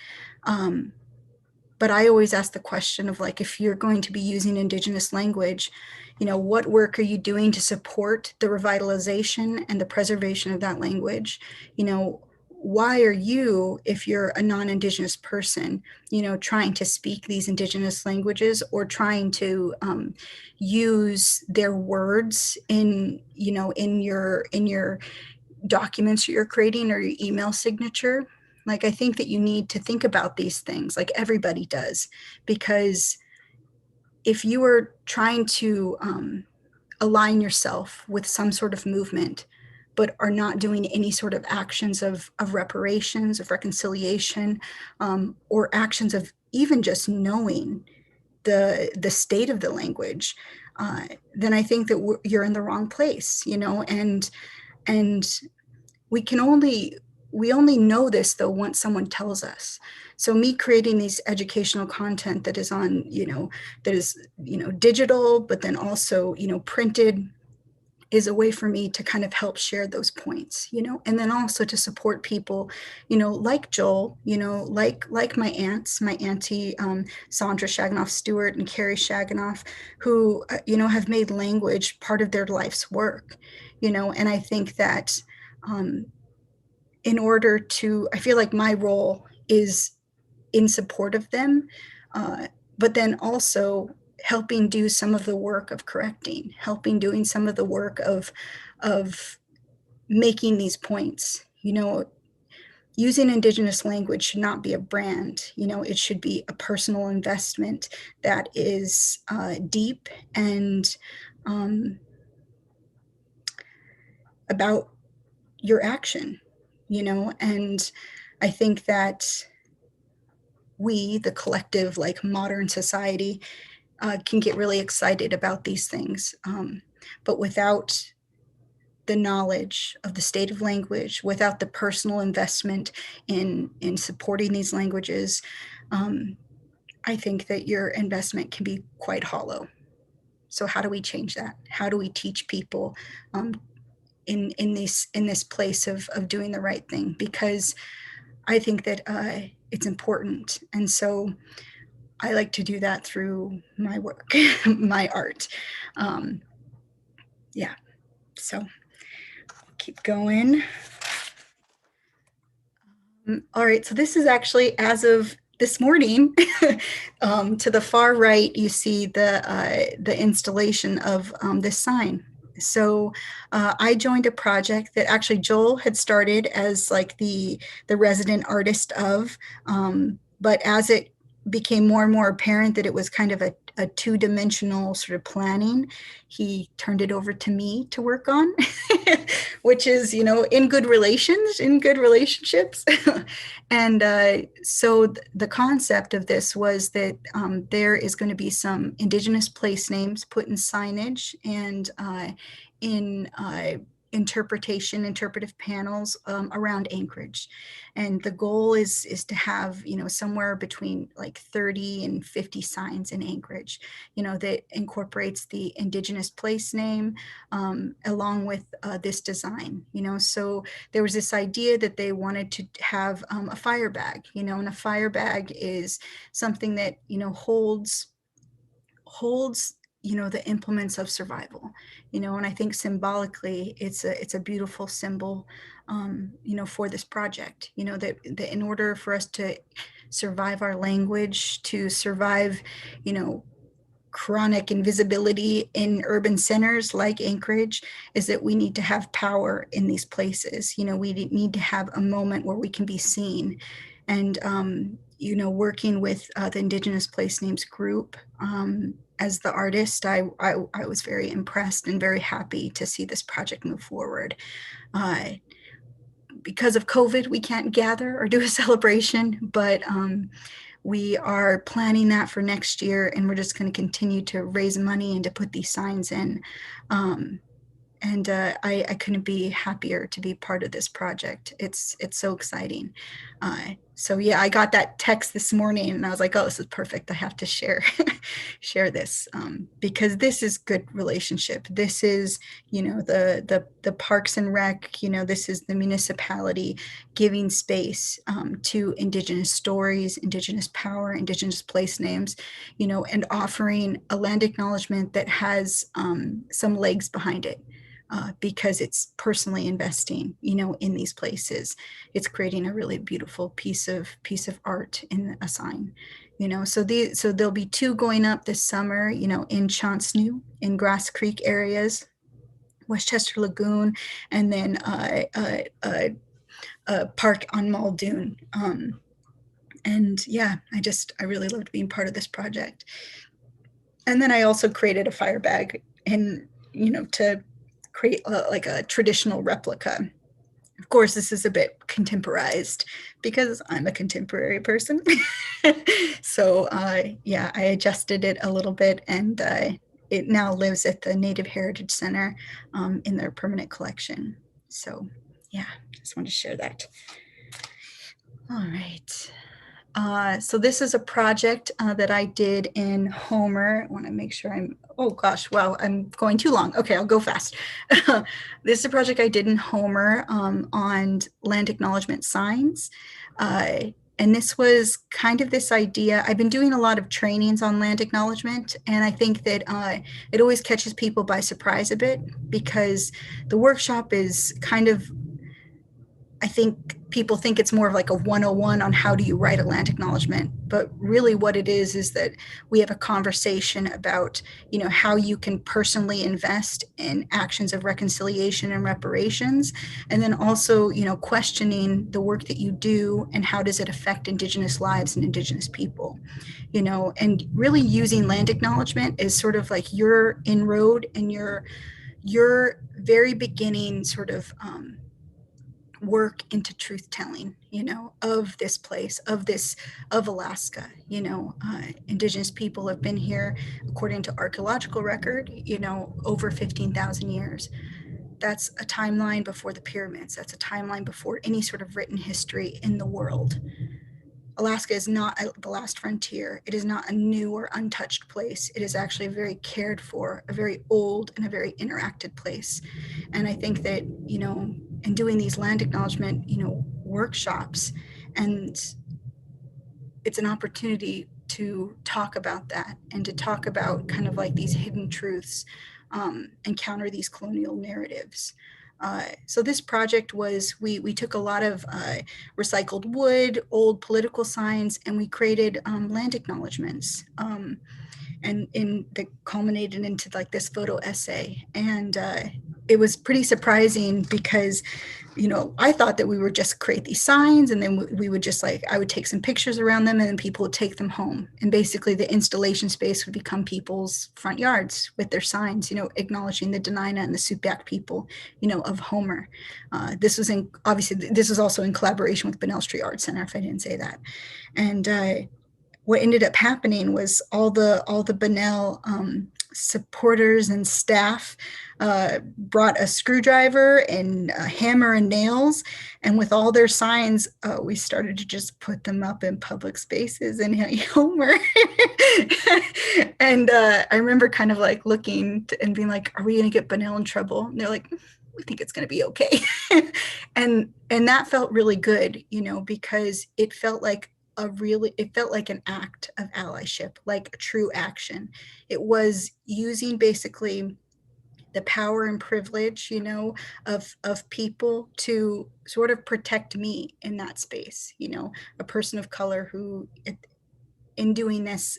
But I always ask the question of like, if you're going to be using Indigenous language, you know, what work are you doing to support the revitalization and the preservation of that language? You know, why are you, if you're a non-Indigenous person, you know, trying to speak these Indigenous languages or trying to use their words in, you know, in your documents you're creating or your email signature? Like, I think that you need to think about these things like everybody does, because if you are trying to align yourself with some sort of movement, but are not doing any sort of actions of reparations, of reconciliation, or actions of even just knowing the state of the language, then I think that you're in the wrong place, you know, and we only know this though once someone tells us. So me creating these educational content that is on, you know, that is, you know, digital, but then also, you know, printed, is a way for me to kind of help share those points, you know, and then also to support people, you know, like Joel, you know, like my aunts, my auntie Sandra Shaginoff Stewart and Carrie Shaginoff, who, you know, have made language part of their life's work, you know, and I think that in order to, I feel like my role is in support of them, but then also helping do some of the work of correcting, helping doing some of the work of making these points. You know, using Indigenous language should not be a brand. You know, it should be a personal investment that is deep and about your action, you know, and I think that we, the collective, like modern society, can get really excited about these things. But without the knowledge of the state of language, without the personal investment in supporting these languages, I think that your investment can be quite hollow. So how do we change that? How do we teach people in this place of doing the right thing? Because I think that it's important. And so I like to do that through my work, my art. Yeah, so keep going. All right, so this is actually as of this morning. To the far right, you see the installation of this sign. So I joined a project that actually Joel had started as like the resident artist of, but as it became more and more apparent that it was kind of a two-dimensional sort of planning, he turned it over to me to work on, which is, you know, in good relationships. And so the concept of this was that there is going to be some Indigenous place names put in signage and in interpretive panels around Anchorage. And the goal is to have, you know, somewhere between like 30 and 50 signs in Anchorage, you know, that incorporates the Indigenous place name along with this design, you know. So there was this idea that they wanted to have a fire bag, you know, and a fire bag is something that, you know, holds, you know, the implements of survival, you know. And I think symbolically it's a beautiful symbol, you know, for this project, you know, that in order for us to survive our language, to survive, you know, chronic invisibility in urban centers like Anchorage, is that we need to have power in these places. You know, we need to have a moment where we can be seen. And, you know, working with the Indigenous Place Names group as the artist, I was very impressed and very happy to see this project move forward. Because of COVID, we can't gather or do a celebration, but we are planning that for next year, and we're just going to continue to raise money and to put these signs in. And I couldn't be happier to be part of this project. It's so exciting. So yeah, I got that text this morning and I was like, oh, this is perfect. I have to share this because this is good relationship. This is, you know, the Parks and Rec, you know, this is the municipality giving space to Indigenous stories, Indigenous power, Indigenous place names, you know, and offering a land acknowledgement that has some legs behind it. Because it's personally investing, you know, in these places. It's creating a really beautiful piece of art in a sign, you know. So there'll be 2 going up this summer, you know, in Chauncey, in Grass Creek areas, Westchester Lagoon, and then a park on Muldoon. And yeah, I really loved being part of this project. And then I also created a fire bag, and, you know, to create like a traditional replica. Of course, this is a bit contemporized because I'm a contemporary person. So yeah, I adjusted it a little bit, and it now lives at the Native Heritage Center in their permanent collection. So yeah, just wanted to share that. All right. So this is a project that I did in Homer. I want to make sure oh gosh, wow, I'm going too long. Okay, I'll go fast. This is a project I did in Homer on land acknowledgement signs. And this was kind of this idea. I've been doing a lot of trainings on land acknowledgement, and I think that it always catches people by surprise a bit because the workshop is kind of, I think people think it's more of like a 101 on how do you write a land acknowledgement, but really what it is that we have a conversation about, you know, how you can personally invest in actions of reconciliation and reparations, and then also, you know, questioning the work that you do and how does it affect Indigenous lives and Indigenous people, you know, and really using land acknowledgement is sort of like your inroad and your very beginning sort of work into truth telling, you know, of this place, of Alaska. You know, Indigenous people have been here, according to archaeological record, you know, over 15,000 years. That's a timeline before the pyramids. That's a timeline before any sort of written history in the world. Alaska is not the last frontier. It is not a new or untouched place. It is actually a very cared for, a very old, and a very interacted place. And I think that, you know, in doing these land acknowledgement, you know, workshops, and it's an opportunity to talk about that and to talk about kind of like these hidden truths and counter these colonial narratives. So this project was, we took a lot of recycled wood, old political signs, and we created land acknowledgments. And that culminated into like this photo essay. And it was pretty surprising because, you know, I thought that we would just create these signs and then we would just like, I would take some pictures around them and then people would take them home. And basically the installation space would become people's front yards with their signs, you know, acknowledging the Dena'ina and the Subiac people, you know, of Homer. This was obviously, this was also in collaboration with Bunnell Street Art Center, if I didn't say that. And what ended up happening was all the Bunnell supporters and staff brought a screwdriver and a hammer and nails, and with all their signs, we started to just put them up in public spaces in Homer. And I remember kind of like looking and being like, "Are we going to get Bunnell in trouble?" And they're like, "We think it's going to be okay." and that felt really good, you know, because it felt like it felt like an act of allyship, like true action. It was using basically the power and privilege, you know, of people to sort of protect me in that space, you know, a person of color who in doing this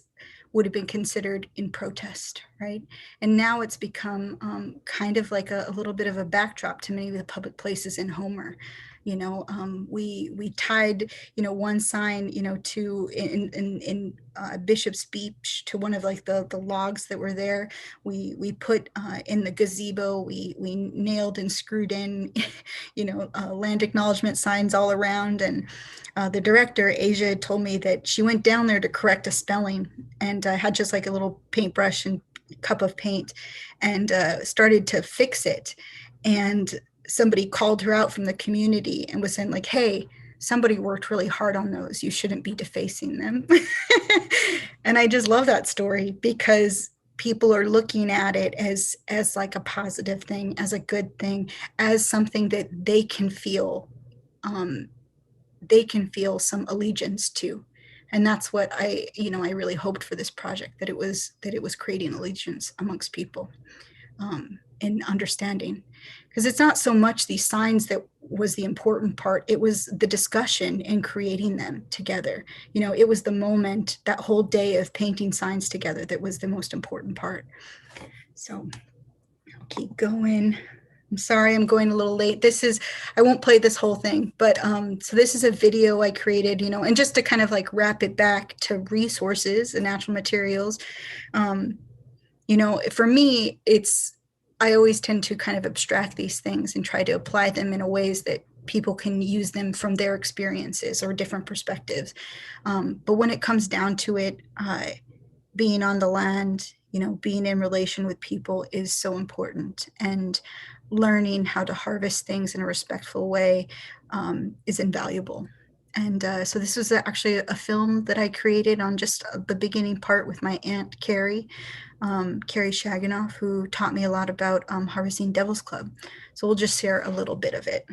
would have been considered in protest, right? And now it's become kind of like a little bit of a backdrop to many of the public places in Homer. You know, we tied, you know, one sign, you know, to in Bishop's Beach to one of like the logs that were there. We put in the gazebo, we nailed and screwed in, you know, land acknowledgement signs all around. And the director, Asia, told me that she went down there to correct a spelling and had just like a little paintbrush and cup of paint and started to fix it. And somebody called her out from the community and was saying like, "Hey, somebody worked really hard on those. You shouldn't be defacing them." And I just love that story because people are looking at it as like a positive thing, as a good thing, as something that they can feel some allegiance to. And that's what I really hoped for this project, that it was creating allegiance amongst people and understanding. Because it's not so much these signs that was the important part, it was the discussion and creating them together. You know, it was the moment, that whole day of painting signs together, that was the most important part. So I'll keep going. I'm sorry, I'm going a little late. I won't play this whole thing, but so this is a video I created, you know, and just to kind of like wrap it back to resources and natural materials, you know, for me, I always tend to kind of abstract these things and try to apply them in a ways that people can use them from their experiences or different perspectives. But when it comes down to it, being on the land, you know, being in relation with people is so important, and learning how to harvest things in a respectful way is invaluable. And so this was actually a film that I created on just the beginning part with my aunt, Carrie Shaginoff, who taught me a lot about harvesting Devil's Club. So we'll just share a little bit of it.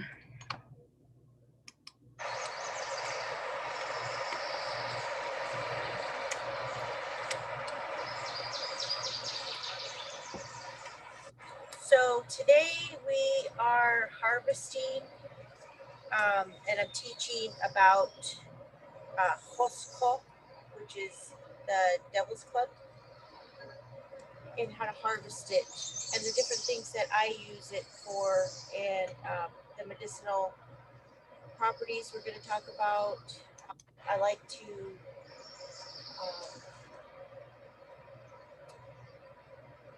So today we are harvesting and I'm teaching about Hosko, which is the Devil's Club, and how to harvest it and the different things that I use it for, and the medicinal properties we're going to talk about. I like to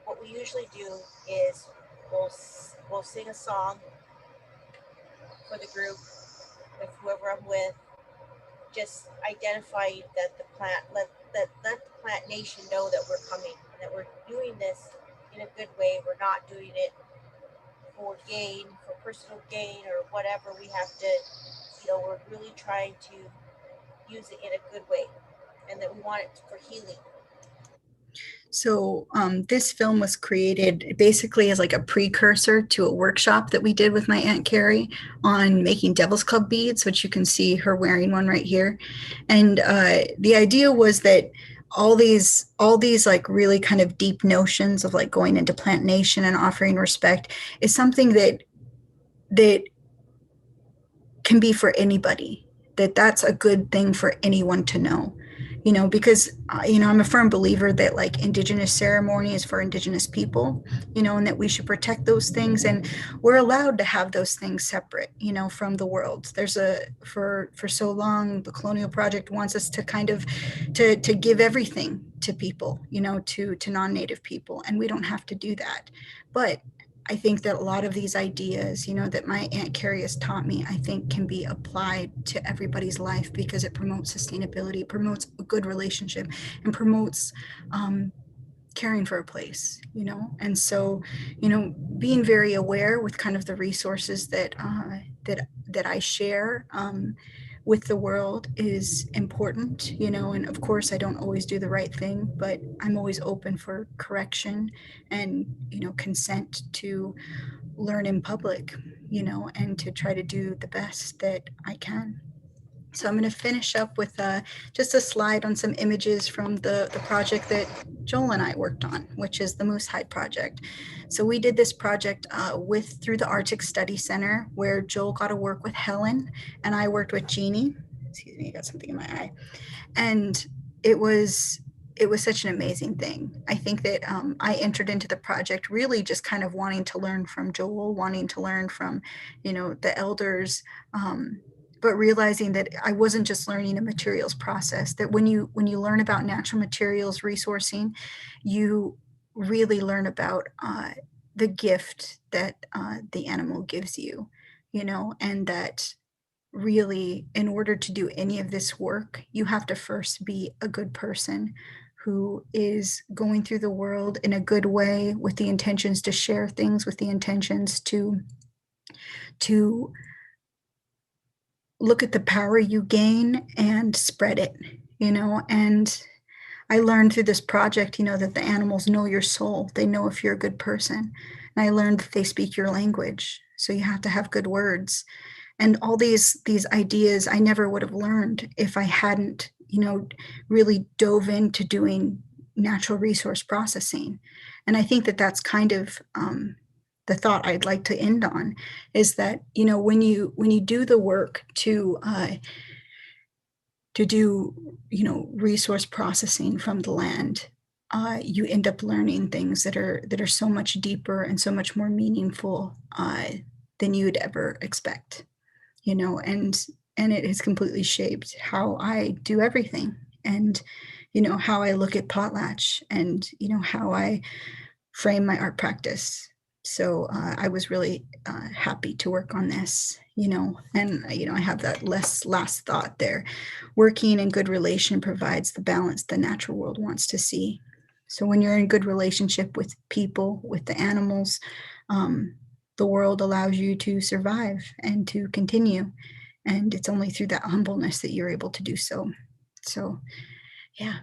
what we usually do is we'll sing a song for the group with whoever I'm with, just identifying that the plant, let the plant nation know that we're coming, and that we're doing this in a good way. We're not doing it for gain, for personal gain or whatever. We have to, you know, we're really trying to use it in a good way, and that we want it for healing. So this film was created basically as like a precursor to a workshop that we did with my Aunt Carrie on making Devil's Club beads, which you can see her wearing one right here. And the idea was that all these like really kind of deep notions of like going into plant nation and offering respect is something that can be for anybody, that's a good thing for anyone to know, because I'm a firm believer that like Indigenous ceremony is for Indigenous people, and that we should protect those things, and we're allowed to have those things separate, from the world. There's for so long the colonial project wants us to kind of to give everything to people, to non-native people, and we don't have to do that. But I think that a lot of these ideas, that my Aunt Carrie has taught me, I think can be applied to everybody's life, because it promotes sustainability, it promotes a good relationship, and promotes caring for a place, And so, being very aware with kind of the resources that I share with the world is important, and of course I don't always do the right thing, but I'm always open for correction and, consent to learn in public, and to try to do the best that I can. So I'm going to finish up with just a slide on some images from the project that Joel and I worked on, which is the Moose Hide Project. So we did this project through the Arctic Study Center, where Joel got to work with Helen and I worked with Jeannie. Excuse me, I got something in my eye. And it was such an amazing thing. I think that I entered into the project really just kind of wanting to learn from Joel, wanting to learn from, the elders, but realizing that I wasn't just learning a materials process, that when you learn about natural materials resourcing, you really learn about the gift that the animal gives you, and that really, in order to do any of this work, you have to first be a good person who is going through the world in a good way, with the intentions to share things, with the intentions to look at the power you gain and spread it, and I learned through this project, that the animals know your soul. They know if you're a good person. And I learned that they speak your language. So you have to have good words. And all these ideas I never would have learned if I hadn't, really dove into doing natural resource processing. And I think that that's kind of the thought I'd like to end on, is that, when you do the work to do, resource processing from the land, you end up learning things that are so much deeper and so much more meaningful than you'd ever expect, and it has completely shaped how I do everything, and, how I look at potlatch, and, how I frame my art practice. So I was really happy to work on this, and, I have that last thought there. Working in good relation provides the balance the natural world wants to see. So when you're in good relationship with people, with the animals, the world allows you to survive and to continue. And it's only through that humbleness that you're able to do so. So, yeah,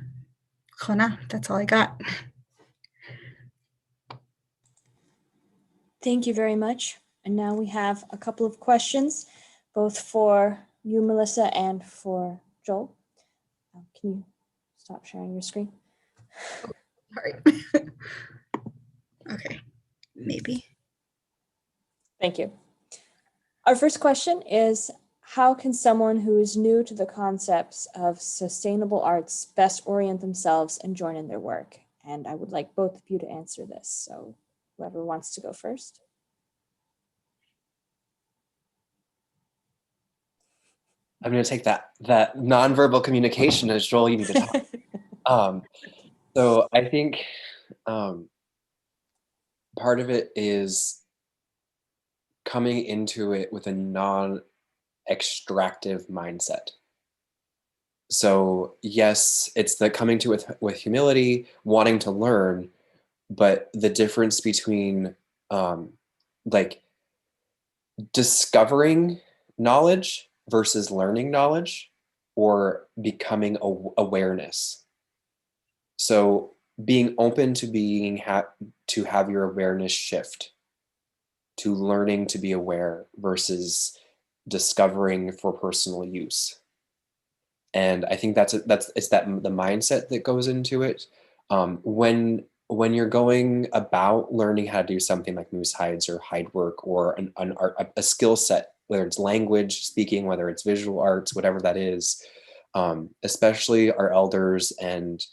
Chana, that's all I got. Thank you very much. And now we have a couple of questions, both for you, Melissa, and for Joel. Can you stop sharing your screen? All right. Okay, maybe. Thank you. Our first question is, how can someone who is new to the concepts of sustainable arts best orient themselves and join in their work? And I would like both of you to answer this. So whoever wants to go first. I'm going to take that nonverbal communication as Joel, you need to talk. So I think part of it is coming into it with a non-extractive mindset. So yes, it's the coming to it with humility, wanting to learn, but the difference between like discovering knowledge versus learning knowledge, or becoming awareness. So being open to to have your awareness shift, to learning to be aware versus discovering for personal use. And I think it's that the mindset that goes into it. When you're going about learning how to do something like moose hides or hide work or an art, a skill set, whether it's language speaking, whether it's visual arts, whatever that is, especially our elders and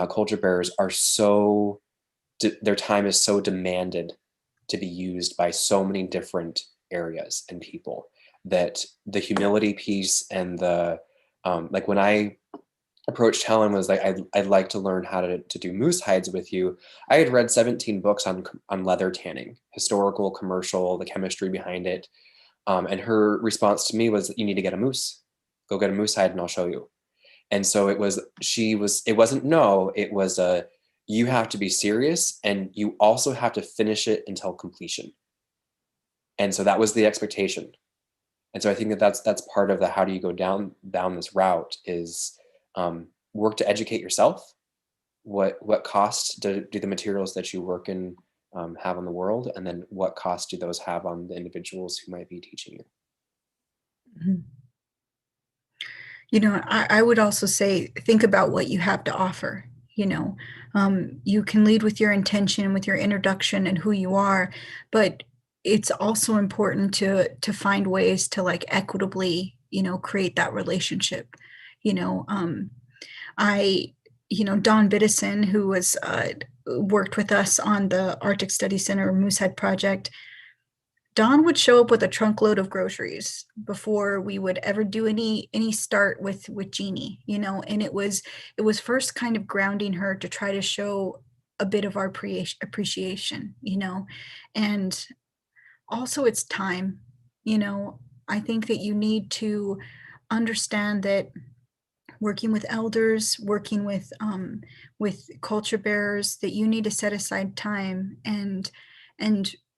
culture bearers are their time is so demanded to be used by so many different areas and people, that the humility piece and the like when I approached Helen was like, I'd like to learn how to do moose hides with you. I had read 17 books on leather tanning, historical, commercial, the chemistry behind it. And her response to me was, you need to get a moose. Go get a moose hide and I'll show you. And so it wasn't no, it was you have to be serious and you also have to finish it until completion. And so that was the expectation. And so I think that's part of the how do you go down this route is work to educate yourself. What cost do the materials that you work in have on the world, and then what cost do those have on the individuals who might be teaching you? Mhm. You know, I would also say, think about what you have to offer. You know, you can lead with your intention, with your introduction and who you are, but it's also important to find ways to like equitably, you know, create that relationship. You know, I, you know, Dawn Biddison, who was worked with us on the Arctic Study Center Moosehead project, Dawn would show up with a trunk load of groceries before we would ever do any start with Jeannie, you know, and it was first kind of grounding her to try to show a bit of our appreciation, you know, and also it's time, you know. I think that you need to understand that working with elders, working with culture bearers, that you need to set aside time and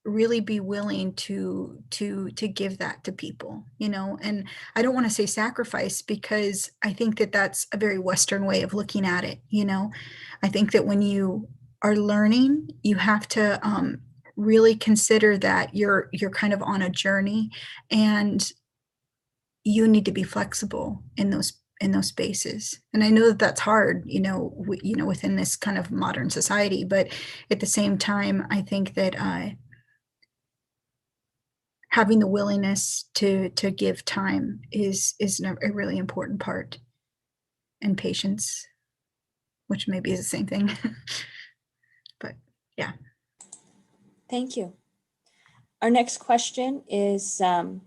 really be willing to give that to people, you know. And I don't want to say sacrifice, because I think that that's a very Western way of looking at it, you know. I think that when you are learning, you have to really consider that you're kind of on a journey, and you need to be flexible in those spaces. And I know that that's hard, you know, within this kind of modern society, but at the same time, I think that having the willingness to give time is a really important part, and patience, which maybe is the same thing. But yeah. Thank you. Our next question is, are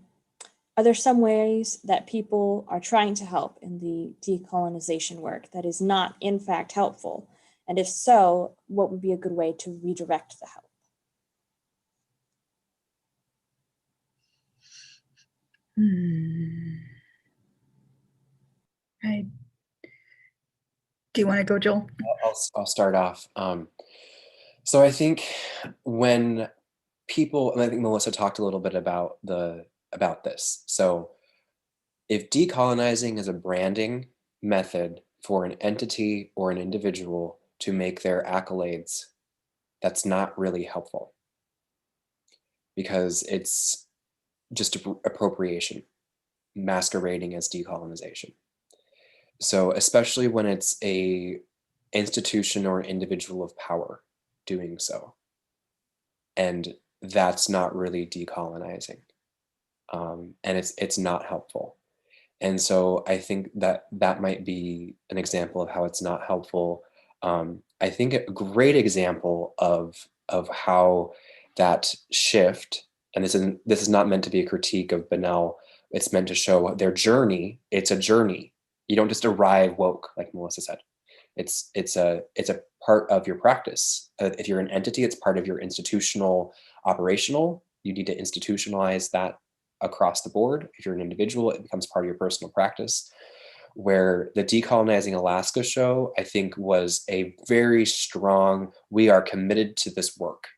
there some ways that people are trying to help in the decolonization work that is not in fact helpful? And if so, what would be a good way to redirect the help? Do you want to go, Joel? I'll start off. So I think when people, and I think Melissa talked a little bit about this. So if decolonizing is a branding method for an entity or an individual to make their accolades, that's not really helpful, because it's just appropriation masquerading as decolonization. So especially when it's a institution or an individual of power doing so, and that's not really decolonizing, and it's not helpful. And so I think that might be an example of how it's not helpful. I think a great example of how that shift, and this is not meant to be a critique of Benel, it's meant to show their journey. It's a journey. You don't just arrive woke, like Melissa said. It's a part of your practice. If you're an entity, it's part of your institutional operational. You need to institutionalize that across the board. If you're an individual, it becomes part of your personal practice. Where the Decolonizing Alaska show, I think, was a very strong, we are committed to this work.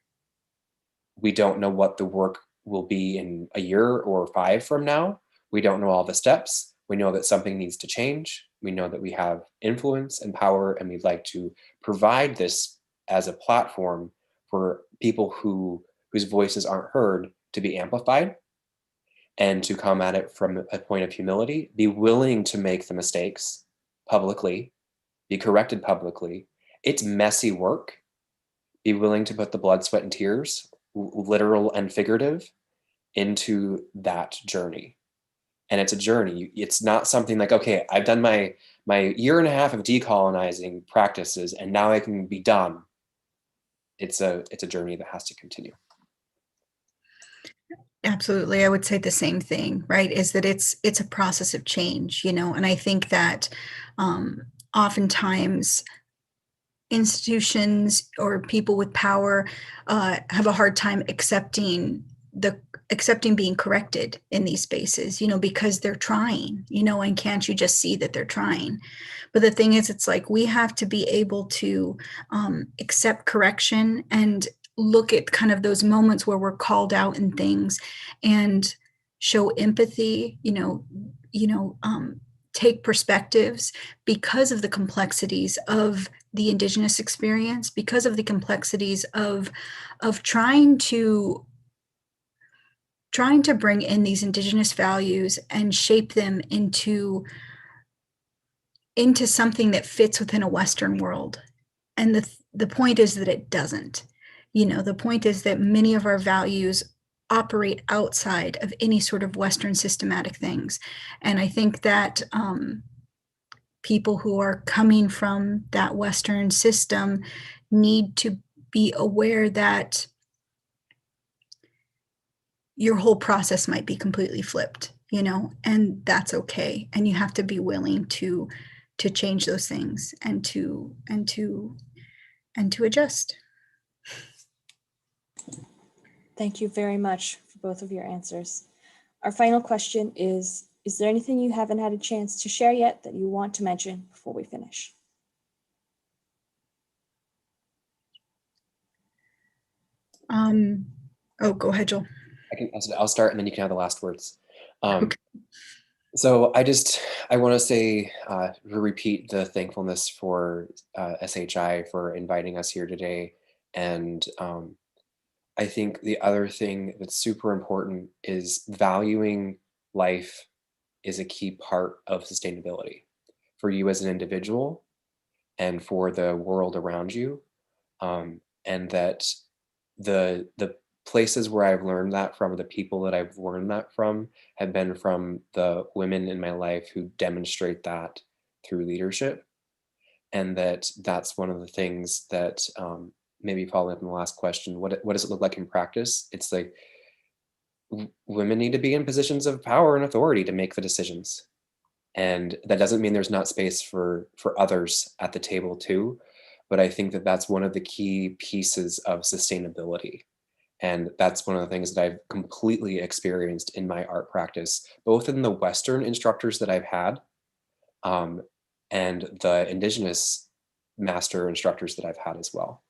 We don't know what the work will be in a year or 5 from now. We don't know all the steps. We know that something needs to change. We know that we have influence and power, and we'd like to provide this as a platform for people whose voices aren't heard to be amplified, and to come at it from a point of humility, be willing to make the mistakes publicly, be corrected publicly. It's messy work. Be willing to put the blood, sweat, and tears, literal and figurative, into that journey. And it's a journey. It's not something like, okay, I've done my year and a half of decolonizing practices and now I can be done. It's a journey that has to continue. Absolutely. I would say the same thing, right? Is that it's a process of change, and I think that oftentimes institutions or people with power have a hard time accepting being corrected in these spaces, because they're trying, and can't you just see that they're trying? But the thing is, it's like we have to be able to accept correction and look at kind of those moments where we're called out in things and show empathy, take perspectives because of the complexities of the Indigenous experience, because of the complexities of trying to bring in these Indigenous values and shape them into something that fits within a Western world. And the point is that it doesn't. The point is that many of our values operate outside of any sort of Western systematic things. And I think that people who are coming from that Western system need to be aware that your whole process might be completely flipped, and that's okay. And you have to be willing to change those things and to adjust. Thank you very much for both of your answers. Our final question is there anything you haven't had a chance to share yet that you want to mention before we finish? Go ahead, Joel. I'll start and then you can have the last words. Okay. So I want to say, repeat the thankfulness for SHI for inviting us here today. And I think the other thing that's super important is valuing life is a key part of sustainability for you as an individual and for the world around you. And that the places where I've learned that from, the people that I've learned that from, have been from the women in my life who demonstrate that through leadership. And that's one of the things that maybe following up on the last question, what does it look like in practice? It's like women need to be in positions of power and authority to make the decisions. And that doesn't mean there's not space for others at the table too. But I think that that's one of the key pieces of sustainability. And that's one of the things that I've completely experienced in my art practice, both in the Western instructors that I've had and the Indigenous master instructors that I've had as well.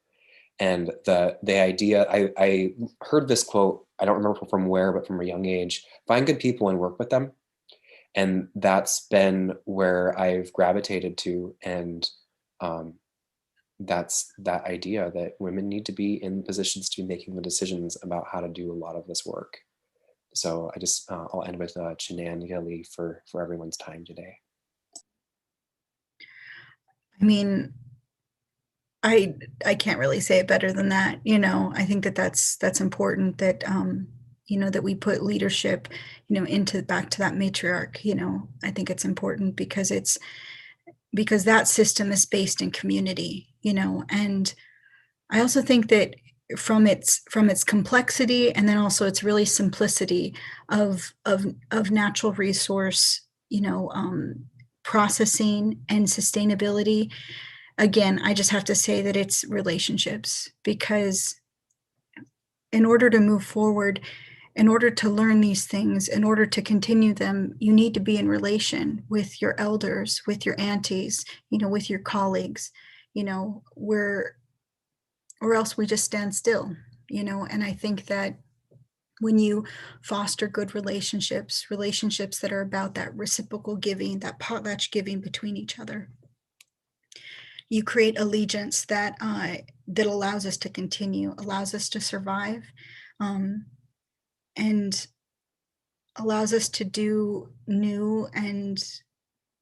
And the idea, I heard this quote, I don't remember from where, but from a young age: find good people and work with them. And that's been where I've gravitated to. And that's that idea that women need to be in positions to be making the decisions about how to do a lot of this work. So I'll end with Chinan Yali for everyone's time today. I mean, I can't really say it better than that. I think that's important that, that we put leadership, into back to that matriarch. I think it's important because that system is based in community, and I also think that from its complexity and then also its really simplicity of natural resource, processing and sustainability. Again, I just have to say that it's relationships, because in order to move forward, in order to learn these things, in order to continue them, you need to be in relation with your elders, with your aunties, with your colleagues, or else we just stand still, and I think that when you foster good relationships that are about that reciprocal giving, that potlatch giving between each other, you create allegiance that that allows us to continue, allows us to survive, and allows us to do new and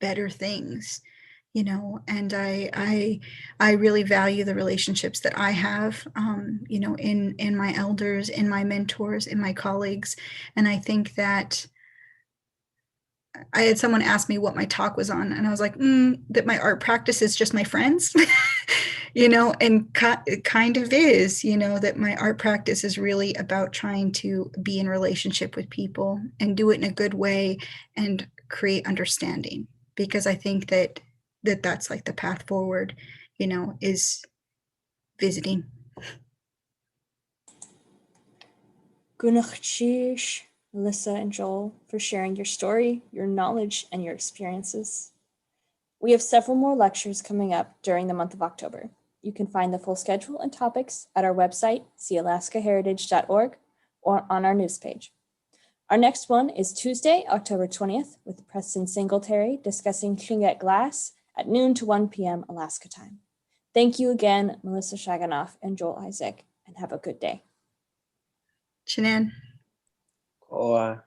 better things, you know. And I really value the relationships that I have, you know, in my elders, in my mentors, in my colleagues. And I think that I had someone ask me what my talk was on, and I was like, that my art practice is just my friends. You know, and it kind of is, you know, that my art practice is really about trying to be in relationship with people and do it in a good way and create understanding, because I think that that's like the path forward, you know, is visiting. Gunachchish, Melissa and Joel, for sharing your story, your knowledge, and your experiences. We have several more lectures coming up during the month of October. You can find the full schedule and topics at our website, sealaskaheritage.org, or on our news page. Our next one is Tuesday, October 20th, with Preston Singletary discussing Clinget Glass at noon to 1 p.m. Alaska time. Thank you again, Melissa Shaginoff and Joel Isaak, and have a good day. Shanann. Koa.